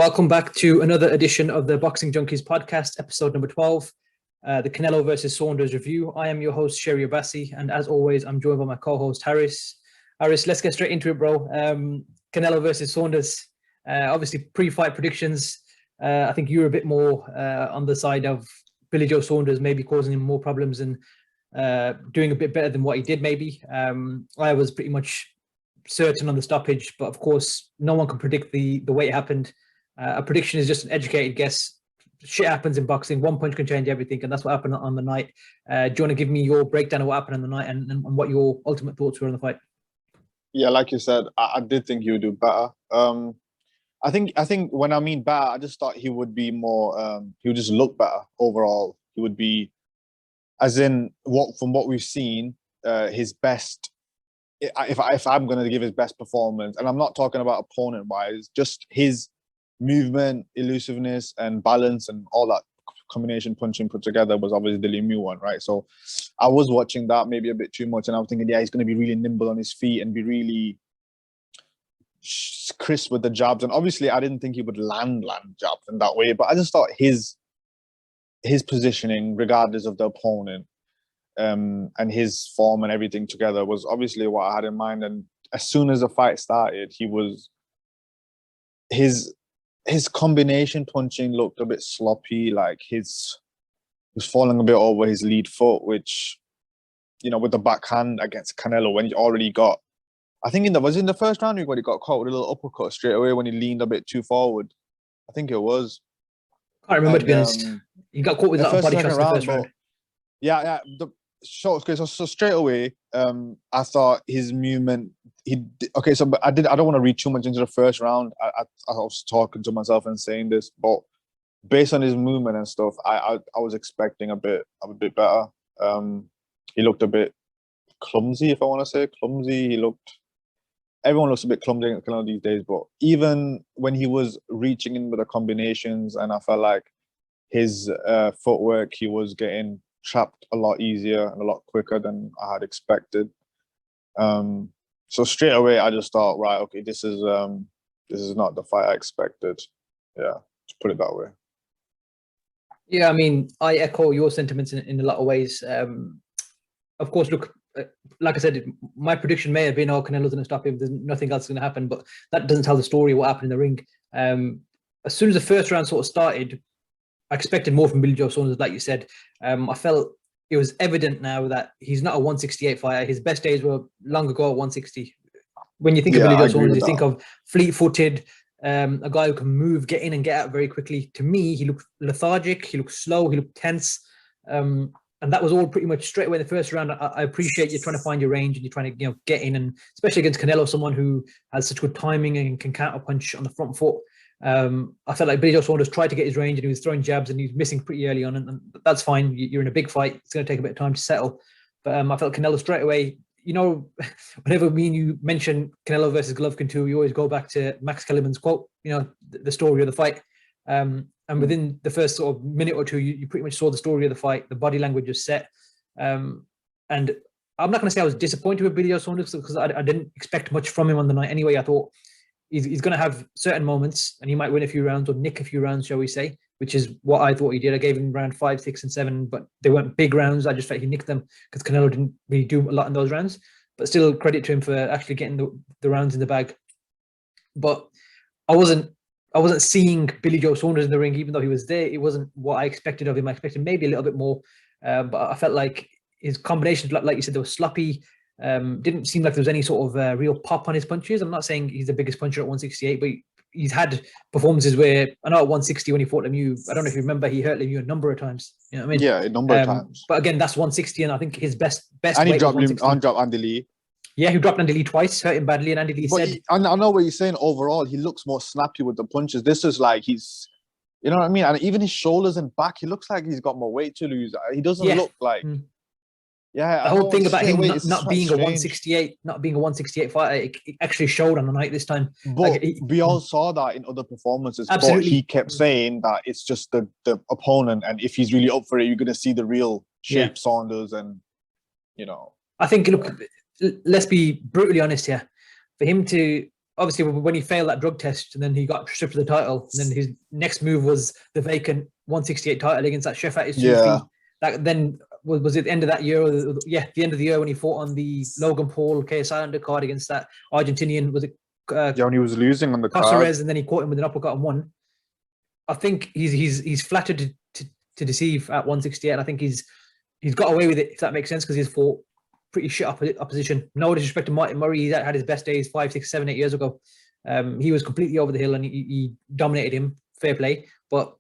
Welcome back to another edition of the Boxing Junkies Podcast, episode number 12, the Canelo versus Saunders review. I am your host, Sherry Abassi, and as always, I'm joined by my co-host, Harris. Harris, let's get straight into it, bro. Canelo versus Saunders, obviously pre-fight predictions. I think you were a bit more on the side of Billy Joe Saunders, maybe causing him more problems and doing a bit better than what he did, maybe. I was pretty much certain on the stoppage, but of course, no one can predict the way it happened. A prediction is just an educated guess. Shit happens in boxing. One punch can change everything, and that's what happened on the night. Do you want to give me your breakdown of what happened on the night and what your ultimate thoughts were on the fight? Yeah, like you said, I did think he would do better. I think when I mean better, I just thought he would be more. He would just look better overall. He would be, as in from what we've seen, his best. If I'm going to give his best performance, and I'm not talking about opponent wise, just his movement, elusiveness, and balance, and all that combination punching put together was obviously the Lemieux one, right? So I was watching that maybe a bit too much, and I was thinking, yeah, he's going to be really nimble on his feet and be really crisp with the jabs. And obviously, I didn't think he would land jabs in that way, but I just thought his positioning, regardless of the opponent, and his form and everything together was obviously what I had in mind. And as soon as the fight started, his combination punching looked a bit sloppy, like he was falling a bit over his lead foot, which, with the backhand against Canelo, when he already got, I think was in the first round when he got caught with a little uppercut straight away when he leaned a bit too forward. I think it was. I can't remember, to be honest. He got caught with a lot of body shots in the first round. Yeah. So straight away, I thought his movement. But I don't want to read too much into the first round. I was talking to myself and saying this, but based on his movement and stuff, I was expecting a bit better. He looked a bit clumsy, if I want to say clumsy. Everyone looks a bit clumsy these days, but even when he was reaching in with the combinations, and I felt like his footwork, he was getting trapped a lot easier and a lot quicker than I had expected. So straight away, I just thought, right, okay, this is not the fight I expected. Yeah, to put it that way. Yeah, I mean, I echo your sentiments in a lot of ways. Of course, look, like I said, my prediction may have been, Canelo's going to stop him. There's nothing else going to happen, but that doesn't tell the story of what happened in the ring. As soon as the first round sort of started, I expected more from Billy Joe Saunders, like you said. I felt it was evident now that he's not a 168 fighter. His best days were long ago at 160. When you think of Billy Joe Saunders, you think of fleet-footed, a guy who can move, get in and get out very quickly. To me, he looked lethargic, he looked slow, he looked tense. And that was all pretty much straight away in the first round. I appreciate you're trying to find your range and you're trying to get in, and especially against Canelo, someone who has such good timing and can counter punch on the front foot. I felt like Billy Joe Saunders tried to get his range and he was throwing jabs and he was missing pretty early on, and that's fine. You're in a big fight. It's going to take a bit of time to settle. But I felt Canelo straight away, whenever me and you mention Canelo versus Golovkin 2, we always go back to Max Kellerman's quote, the story of the fight. And within the first sort of minute or two, you pretty much saw the story of the fight. The body language was set. And I'm not going to say I was disappointed with Billy Joe Saunders because I didn't expect much from him on the night anyway. I thought he's going to have certain moments and he might win a few rounds or nick a few rounds, shall we say, which is what I thought he did. I gave him round 5, 6, and 7, but they weren't big rounds. I just felt he nicked them because Canelo didn't really do a lot in those rounds. But still, credit to him for actually getting the rounds in the bag. But I wasn't seeing Billy Joe Saunders in the ring, even though he was there. It wasn't what I expected of him. I expected maybe a little bit more, but I felt like his combinations, like you said, they were sloppy. Didn't seem like there was any sort of real pop on his punches. I'm not saying he's the biggest puncher at 168, but he's had performances where, I know at 160 when he fought Lemieux, I don't know if you remember, he hurt Lemieux a number of times. You know what I mean? Yeah, a number of times. But again, that's 160, and I think his best. And he dropped Andy Lee. Yeah, he dropped Andy Lee twice, hurt him badly, and Andy Lee said... I know what you're saying. Overall, he looks more snappy with the punches. This is like he's... You know what I mean? And even his shoulders and back, he looks like he's got more weight to lose. He doesn't look like... Yeah, the whole thing about him not being a 168 fighter, it actually showed on the night this time. But we all saw that in other performances. Absolutely. But he kept saying that it's just the opponent, and if he's really up for it, you're going to see the real shape Saunders, and I think, look, let's be brutally honest here. For him to obviously when he failed that drug test and then he got stripped of the title, and then his next move was the vacant 168 title against that chef at his Tuesday. That then was it the end of that year? The end of the year when he fought on the Logan Paul KSI undercard against that Argentinian, was it? When he was losing on the card, and then he caught him with an uppercut and won. I think he's flattered to deceive at 168. I think he's got away with it, if that makes sense, because he's fought pretty shit opposition. No disrespect to Martin Murray, he had his best days 5, 6, 7, 8 years ago. He was completely over the hill and he dominated him. Fair play, but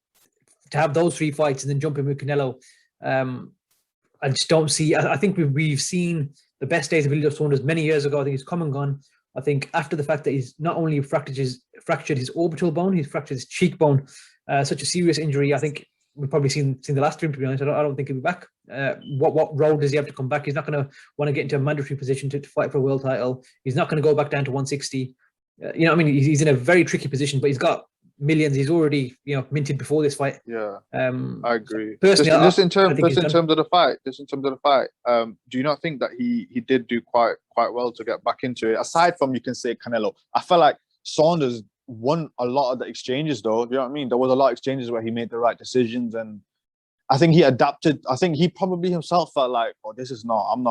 to have those 3 fights and then jump in with Canelo, I just don't see. I think we've seen the best days of Billy Joe Saunders many years ago. I think he's come and gone. I think after the fact that he's not only fractured his orbital bone, he's fractured his cheekbone. Such a serious injury. I think we've probably seen the last of him, to be honest. I don't think he'll be back. What role does he have to come back? He's not going to want to get into a mandatory position to fight for a world title. He's not going to go back down to 160. You know what I mean? He's in a very tricky position, but he's got millions. He's already, minted before this fight. Yeah, I agree. Personally, just in terms of the fight, do you not think that he did do quite well to get back into it? Aside from, you can say, Canelo, I felt like Saunders won a lot of the exchanges, though. You know what I mean? There was a lot of exchanges where he made the right decisions, and I think he adapted. I think he probably himself felt like, I'm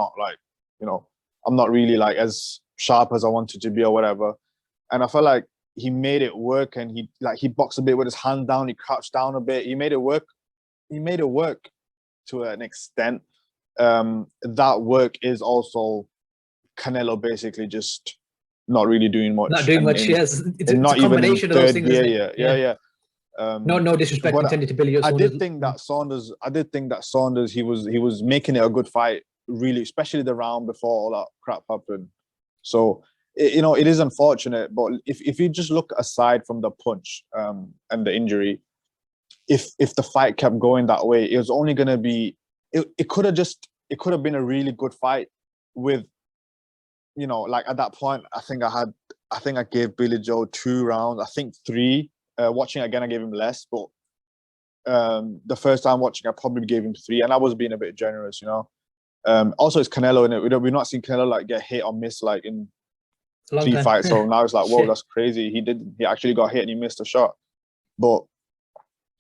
not really like as sharp as I wanted to be or whatever. And I felt like he made it work, and he boxed a bit with his hand down, he crouched down a bit. He made it work to an extent. That work is also Canelo basically just not really doing much. Not doing much, yes. It's a combination of those things. Yeah. No disrespect intended to Billy Joe Saunders. I did think that Saunders, he was making it a good fight, really, especially the round before all that crap happened. So, it is unfortunate, but if you just look aside from the punch and the injury, if the fight kept going that way, it was only going to be, it could have been a really good fight with, like at that point, I think I gave Billy Joe 2 rounds, I think 3. Watching again, I gave him less, but the first time watching, I probably gave him 3, and I was being a bit generous, Also, it's Canelo in it. We've not seen Canelo like get hit or miss like in 3 fights. So now it's like, whoa, that's crazy. He actually got hit and he missed a shot. But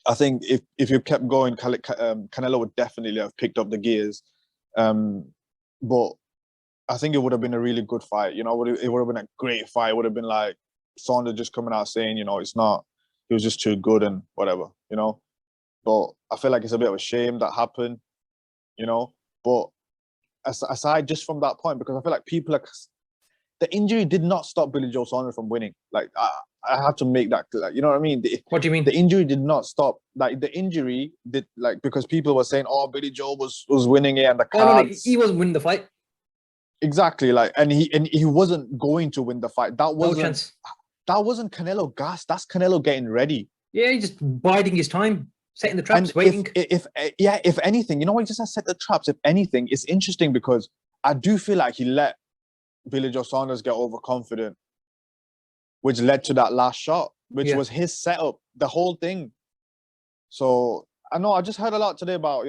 I think if you kept going, Canelo would definitely have picked up the gears. But I think it would have been a really good fight. It would have been a great fight. It would have been like Saunders just coming out saying, it's not, he was just too good and whatever, But I feel like it's a bit of a shame that happened, But aside just from that point, because I feel like the injury did not stop Billy Joe Saunders from winning. Like, I have to make that clear. You know what I mean? What do you mean? The injury did not stop. Like, the injury did, like, because people were saying, Billy Joe was winning it and the cards. No, he wasn't winning the fight. Exactly. Like, and he wasn't going to win the fight. That wasn't Canelo gas. That's Canelo getting ready. Yeah, he's just biding his time, setting the traps, waiting. If anything, he just has set the traps. If anything, it's interesting because I do feel like he let Billy Joe Saunders get overconfident, which led to that last shot, which was his setup, the whole thing. So I know I just heard a lot today about,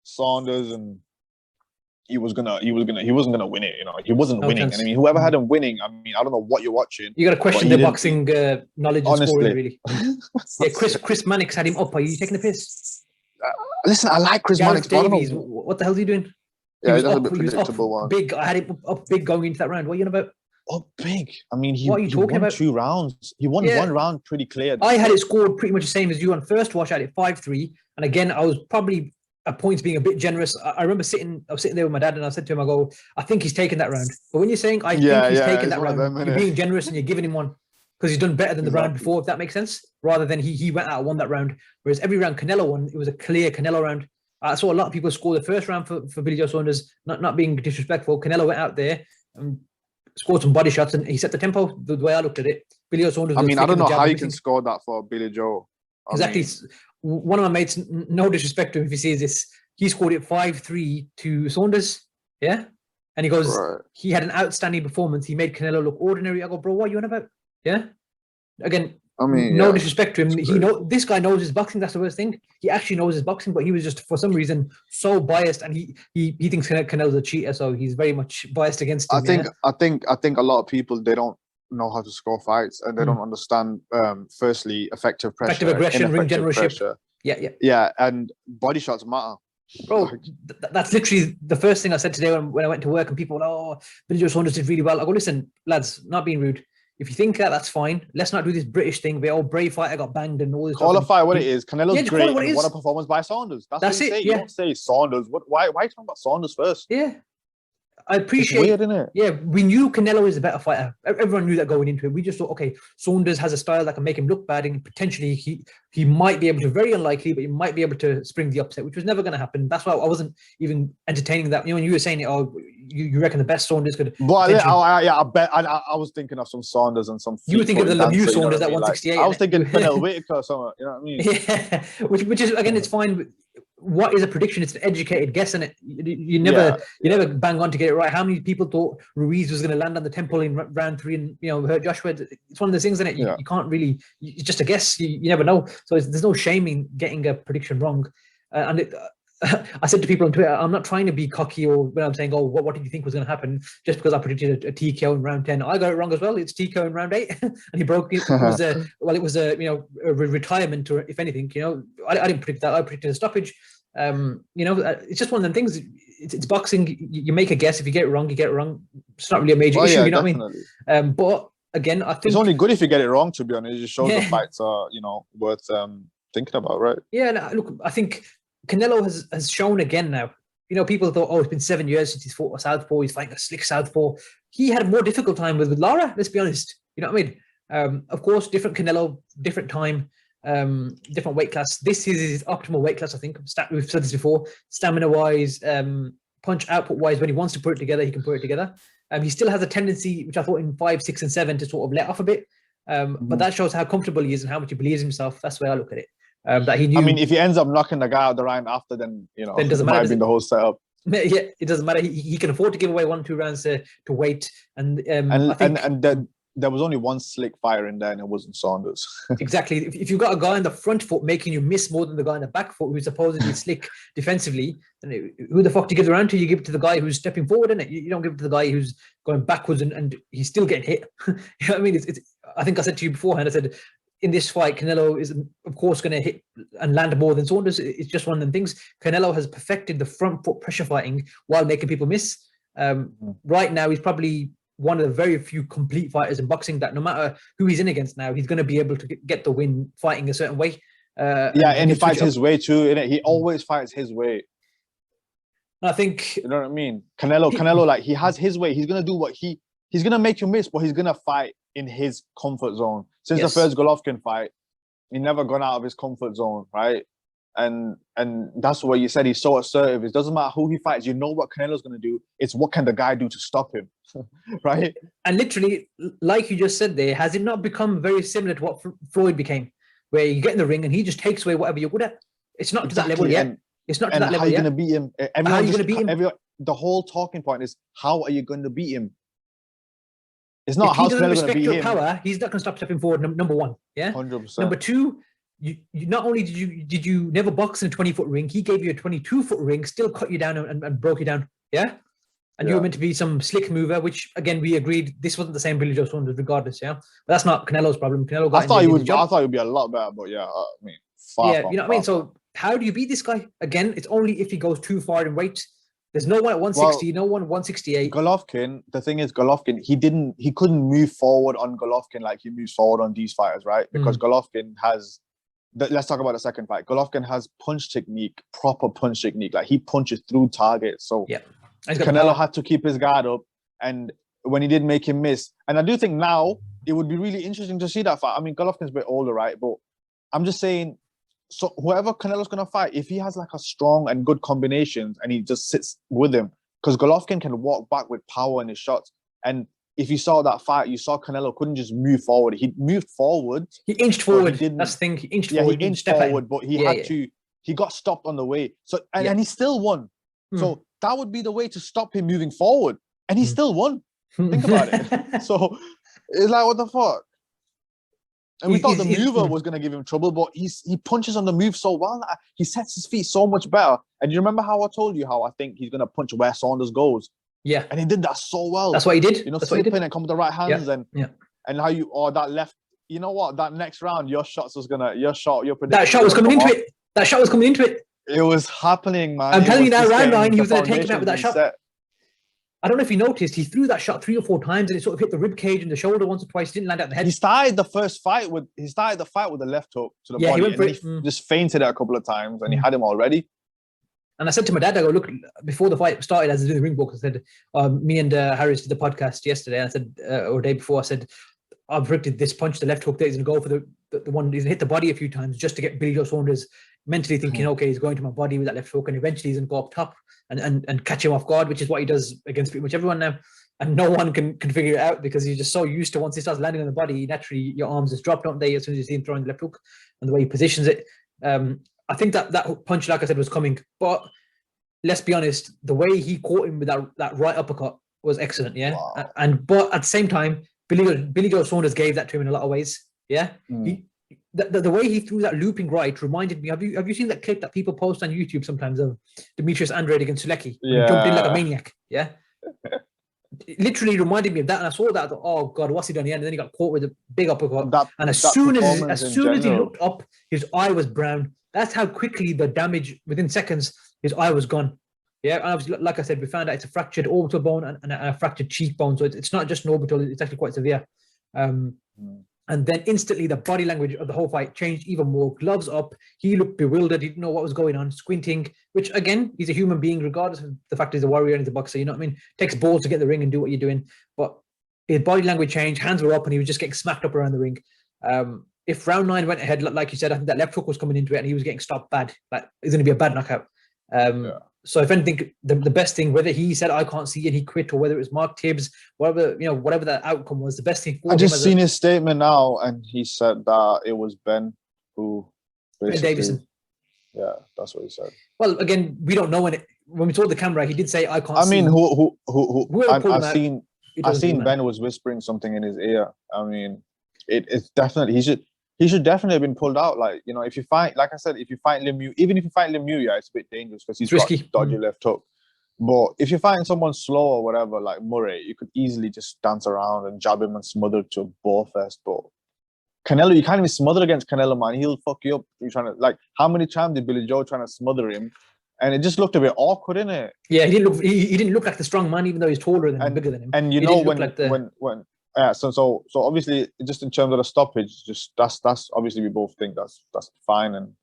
Saunders, and he wasn't gonna win it, He wasn't winning. Chance. And I mean, whoever had him winning, I mean, I don't know what you're watching. You got to question the boxing knowledge and scoring, really. Yeah, Chris Mannix had him up. Are you taking a piss? Listen, I like Chris Mannix. Davies, what the hell is he doing? Yeah, that's a bit predictable one. Big. I had him up big going into that round. What are you on about? Oh, big. I mean, he won about 2 rounds. He won 1 round pretty clear. I had it scored pretty much the same as you on first watch. I had it 5-3. And again, I was probably at points being a bit generous. I remember I was sitting there with my dad and I said to him, I think he's taken that round. But when you're saying, I think he's taken that round, you're being generous and you're giving him one because he's done better than the round before, if that makes sense, rather than he went out and won that round. Whereas every round Canelo won, it was a clear Canelo round. I saw a lot of people score the first round for Billy Joe Saunders, not being disrespectful. Canelo went out there and scored some body shots and he set the tempo the way I looked at it. Billy Joe Saunders. I mean, I don't know how you can score that for Billy Joe. Exactly. One of my mates, no disrespect to him if he sees this, he scored it 5-3 to Saunders. Yeah. And he goes, he had an outstanding performance. He made Canelo look ordinary. I go, bro, what are you on about? Yeah. Again, I mean, no disrespect to him. This guy knows his boxing. That's the worst thing. He actually knows his boxing, but he was just for some reason so biased, and he thinks Canelo's a cheater, so he's very much biased against him. I think a lot of people, they don't know how to score fights, and they don't understand, firstly, effective pressure, effective aggression, ring generalship. pressure. Yeah, and body shots matter. Bro, that's literally the first thing I said today when I went to work, and people were, oh, Billy Joe Saunders did really well. I go, listen, lads, not being rude. If you think that's fine. Let's not do this British thing where brave fighter got banged and all this. Qualify what it is. Canelo's great. What a performance by Saunders. That's what you it. say. Yeah. You don't say Saunders. Why are you talking about Saunders first? Yeah. I appreciate. It's weird, isn't it? Yeah, we knew Canelo is a better fighter. Everyone knew that going into it. We just thought, okay, Saunders has a style that can make him look bad, and potentially he might be able to, very unlikely, but he might be able to spring the upset, which was never going to happen. That's why I wasn't even entertaining that. When you were saying it, you reckon the best Saunders could. Well, I bet I was thinking of some Saunders and some. You were thinking of the Lemieux Saunders at 168. I was thinking Pernell Whitaker or something. You know what I mean? Yeah, which is, again, it's fine. What is a prediction? It's an educated guess, and you never bang on to get it right. How many people thought Ruiz was going to land on the temple in round 3 and hurt Joshua? It's one of those things, isn't it? You can't really. It's just a guess. You never know. So there's no shame in getting a prediction wrong. I said to people on Twitter, I'm not trying to be cocky or when I'm saying, oh, what did you think was going to happen? Just because I predicted a TKO in round 10, I got it wrong as well. It's TKO in round 8, and he broke it. It was a retirement, or if anything, I didn't predict that. I predicted a stoppage. It's just one of them things. It's boxing. You make a guess. If you get it wrong, you get it wrong. It's not really a major issue. You know definitely. What I mean? But again, I think it's only good if you get it wrong. To be honest, it just shows the fights are worth thinking about, right? Yeah. No, look, I think Canelo has shown again now. People thought, oh, it's been 7 years since he's fought a southpaw. He's fighting a slick southpaw. He had a more difficult time with Lara. Let's be honest. You know what I mean? Of course, different Canelo, different time. Different weight class. This is his optimal weight class, I think. We've said this before. Stamina wise, punch output wise, when he wants to put it together, he can put it together. He still has a tendency, which I thought in 5, 6, and 7, to sort of let off a bit. But that shows how comfortable he is and how much he believes in himself. That's the way I look at it. That he knew. I mean, if he ends up knocking the guy out the round after, then it doesn't matter. Might be the whole setup. Yeah, it doesn't matter. He can afford to give away 1-2 rounds to wait, and there was only one slick fighter in there, and it wasn't Saunders. Exactly. If you've got a guy on the front foot making you miss more than the guy on the back foot who's supposedly slick defensively, then who the fuck do you give the round to? You give it to the guy who's stepping forward, innit? You don't give it to the guy who's going backwards and he's still getting hit. You know what I mean? It's I think I said to you beforehand, I said, in this fight, Canelo is, of course, going to hit and land more than Saunders. It's just one of them things. Canelo has perfected the front foot pressure fighting while making people miss. Right now, he's probably one of the very few complete fighters in boxing that no matter who he's in against now, he's going to be able to get the win fighting a certain way. And he fights his way too, innit? He always fights his way. I think... You know what I mean? Canelo, like, he has his way. He's going to do what he's going to make you miss, but he's going to fight in his comfort zone. Since the first Golovkin fight, he never gone out of his comfort zone, right? And that's what you said. He's so assertive. It doesn't matter who he fights. You know what Canelo's going to do. It's what can the guy do to stop him, right? And literally, like you just said there, has it not become very similar to what Floyd became, where you get in the ring and he just takes away whatever you're good at? It's not to that level yet. It's not to that level yet. How are you going to beat him? How are you going to beat him? The whole talking point is, how are you going to beat him? It's not how Canelo going to beat him. Power, he's not going to stop stepping forward. Number one, yeah. 100%. Number two, you not only did you never box in a 20-foot ring, he gave you a 22-foot ring, still cut you down and broke you down, yeah. And you were meant to be some slick mover, which again we agreed this wasn't the same Billy Joe Saunders, regardless, yeah. But that's not Canelo's problem. Canelo got. I thought he would be a lot better, but yeah, I mean, you know what I mean. So how do you beat this guy? Again, it's only if he goes too far in weight. There's no one at 160, no one at 168. Golovkin, the thing is, Golovkin, he couldn't move forward on Golovkin like he moves forward on these fighters, right? Because Golovkin has, let's talk about the second fight. Golovkin has punch technique, proper punch technique. Like, he punches through targets. So Canelo had to keep his guard up. And when he did make him miss, and I do think now it would be really interesting to see that fight. I mean, Golovkin's a bit older, right? But I'm just saying, so whoever Canelo's going to fight, if he has like a strong and good combinations and he just sits with him, because Golovkin can walk back with power in his shots. And if you saw that fight, you saw Canelo couldn't just move forward. He moved forward. He inched forward. That's the thing. He inched forward. He inched forward, but he had to, he got stopped on the way. So, and he still won. So that would be the way to stop him moving forward. And he still won. Think about it. So it's like, what the fuck? And we thought the mover was going to give him trouble, but he punches on the move so well. He sets his feet so much better. And you remember how I told you how I think he's going to punch where Saunders goes? Yeah. And he did that so well. That's what he did. You know, slipping and come with the right hands. and how you that left. You know what? That next round, your shot was prediction. That shot was coming into it. That shot was coming into it. It was happening, man. I'm telling you now, round 9, he was going to take him out with that shot. Set. I don't know if you noticed, he threw that shot 3 or 4 times and it sort of hit the rib cage and the shoulder once or twice. Didn't land out the head. He started the fight with the left hook to the body. He went for it. Just fainted it a couple of times and he had him already. And I said to my dad, I go, look, before the fight started, as I did the ring book, I said, me and Harris did the podcast yesterday. I said, or day before, I said, I've predicted this punch, the left hook there, he's going to go for the one, he's going to hit the body a few times just to get Billy Joe Saunders mentally thinking, okay, he's going to my body with that left hook, and eventually he's going to go up top and catch him off guard, which is what he does against pretty much everyone now. And no one can figure it out because he's just so used to, once he starts landing on the body, naturally your arms just drop, don't they, as soon as you see him throwing the left hook and the way he positions it. I think that punch, like I said, was coming. But let's be honest, the way he caught him with that right uppercut was excellent, yeah? Wow. But at the same time, Billy Joe Saunders gave that to him in a lot of ways, yeah? The way he threw that looping right reminded me, have you seen that clip that people post on YouTube sometimes of Demetrius Andrade against Sulecki? Yeah. He jumped in like a maniac, yeah? It literally reminded me of that, and I saw that, I thought, oh God, what's he done here? And then he got caught with a big uppercut, and as soon as he looked up, his eye was brown. That's how quickly the damage, within seconds, his eye was gone. Yeah, and obviously, like I said, we found out it's a fractured orbital bone and a fractured cheekbone, so it's not just an orbital, it's actually quite severe. And then instantly the body language of the whole fight changed even more. Gloves up, he looked bewildered, he didn't know what was going on, squinting, which again, he's a human being regardless of the fact he's a warrior and he's a boxer, you know what I mean? It takes balls to get in the ring and do what you're doing. But his body language changed, hands were up, and he was just getting smacked up around the ring. If round 9 went ahead, like you said, I think that left hook was coming into it and he was getting stopped bad. Like, it's going to be a bad knockout. So if anything, the best thing, whether he said I can't see and he quit, or whether it was Mark Tibbs, whatever that outcome was, the best thing for him. I just seen his statement now, and he said that it was Ben who Ben Davison. Yeah, that's what he said. Well, again, we don't know when we saw the camera, he did say I can't see. I mean, I seen Ben was whispering something in his ear. I mean, it's definitely he should definitely have been pulled out. Like, you know, if you fight, like I said, if you fight Lemieux, even if you fight Lemieux, yeah, it's a bit dangerous because he's got dodgy left hook. But if you're fighting someone slow or whatever, like Murray, you could easily just dance around and jab him and smother to a ball fest. But Canelo, you can't even smother against Canelo, man. He'll fuck you up. You're trying to, like, how many times did Billy Joe trying to smother him? And it just looked a bit awkward, didn't it? Yeah, he didn't look like the strong man, even though he's taller than him, bigger than him. And you know so obviously, just in terms of the stoppage, just that's obviously we both think that's fine, and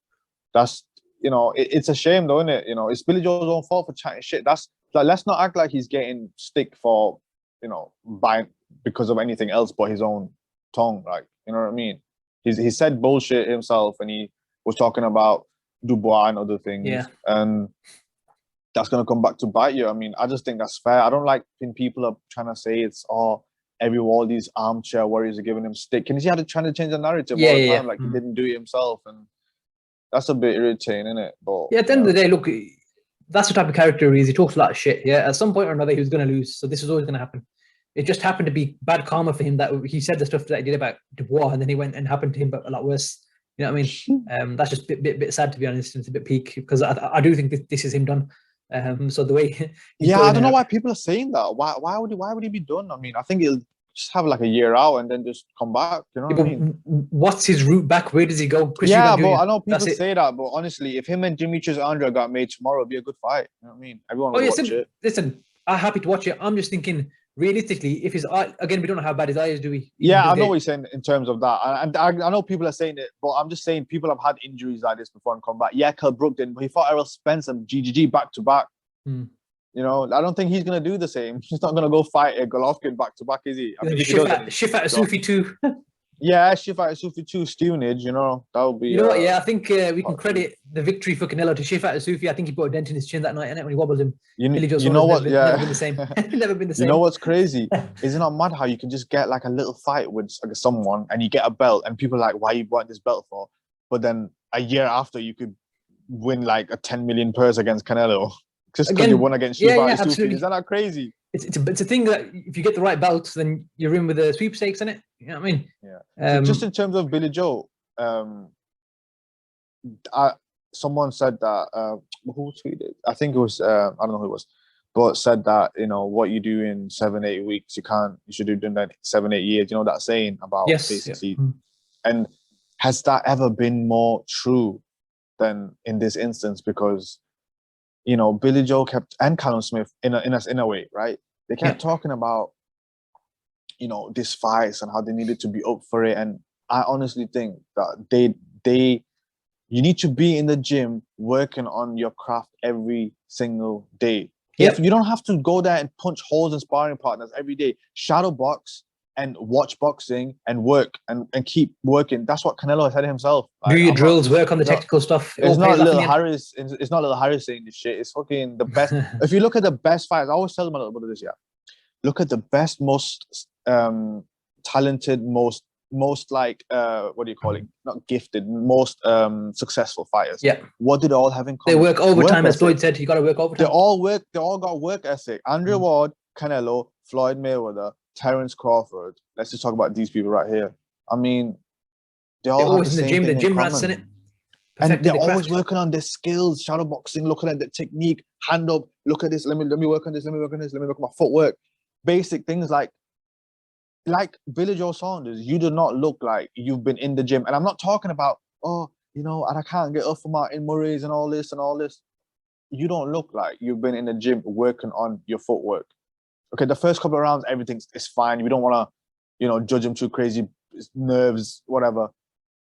that's, you know, it's a shame though, isn't it? You know, it's Billy Joe's own fault for chatting shit. That's like, let's not act like he's getting stick for, you know, because of anything else but his own tongue. Like, you know what I mean? He said bullshit himself, and he was talking about Dubois and other things, and that's gonna come back to bite you. I mean, I just think that's fair. I don't like when people are trying to say it's all these armchair warriors are giving him stick. Can you see how they're trying to change the narrative all the time? Like, he didn't do it himself, and that's a bit irritating, isn't it? But at the end of the day, look, that's the type of character he is. He talks a lot of shit. Yeah, at some point or another, he was going to lose. So this is always going to happen. It just happened to be bad karma for him that he said the stuff that he did about Dubois, and then he went and happened to him, but a lot worse. You know what I mean? That's just a bit sad, to be honest. It's a bit peak, because I do think this is him done. So the way, I don't know why people are saying that. Why would he be done? I mean, I think he'll just have like a year out and then just come back. You know what I mean? What's his route back? Where does he go? But I know people say that. But honestly, if him and Demetrius Andrade got made tomorrow, it'd be a good fight. You know what I mean? Everyone would watch it. Listen, I'm happy to watch it. I'm just thinking, realistically, if his eye, again, we don't know how bad his eye is, do we? Yeah, I know what you're saying in terms of that. And I know people are saying it, but I'm just saying people have had injuries like this before and come back. Yeah, Kell Brook didn't, but he fought Errol Spence and GGG back to back. You know, I don't think he's going to do the same. He's not going to go fight a Golovkin back to back, is he? I mean, Shifat Asufi too. Yeah, Shifat Asufi too, stewnage, you know, that would be... You know what, I think we can credit the victory for Canelo to Shifat Asufi. I think he put a dent in his chin that night, innit, when he wobbled him. You know what, never been the same. Never been the same. You know what's crazy? Isn't it mad how you can just get like a little fight with someone and you get a belt and people are like, why you want this belt for? But then a year after, you could win like a 10 million purse against Canelo. Just because you won against Shifat Asufi. Absolutely. Is that not crazy? It's a thing that if you get the right belts, then you're in with the sweepstakes, innit? You know what I mean? Yeah. So just in terms of Billy Joe, someone said that, who tweeted? I think it was, I don't know who it was, but said that, what you do in 7-8 weeks, you should do that 7-8 years. You know that saying about basically. And has that ever been more true than in this instance? Because, Billy Joe kept, and Callum Smith in a way, right? They kept talking about, these fights and how they needed to be up for it. And I honestly think that you need to be in the gym working on your craft every single day. If you don't have to go there and punch holes in sparring partners every day, shadow box and watch boxing and work and keep working. That's what Canelo said himself. Do your drills, work on the technical stuff. It's not little Harris. It's not little Harris saying this shit. It's fucking the best. If you look at the best fighters, I always tell them a little bit of this. Yeah, look at the best, most talented, most like what do you call it? Not gifted, most successful fighters. Yeah. What do they all have in common? They work overtime, as Floyd said. You got to work overtime. They all got work ethic. Andre Ward, Canelo, Floyd Mayweather, Terence Crawford. Let's just talk about these people right here. I mean, they're always in the gym. The gym rats in it. And they're always working on their skills, shadow boxing, looking at the technique, hand up, look at this, let me work on this, let me work on this, let me work on my footwork. Basic things like Billy Joe Saunders, you do not look like you've been in the gym. And I'm not talking about, and I can't get up for Martin Murray's and all this and all this. You don't look like you've been in the gym working on your footwork. Okay, the first couple of rounds, everything is fine. We don't want to, judge him too crazy, nerves, whatever.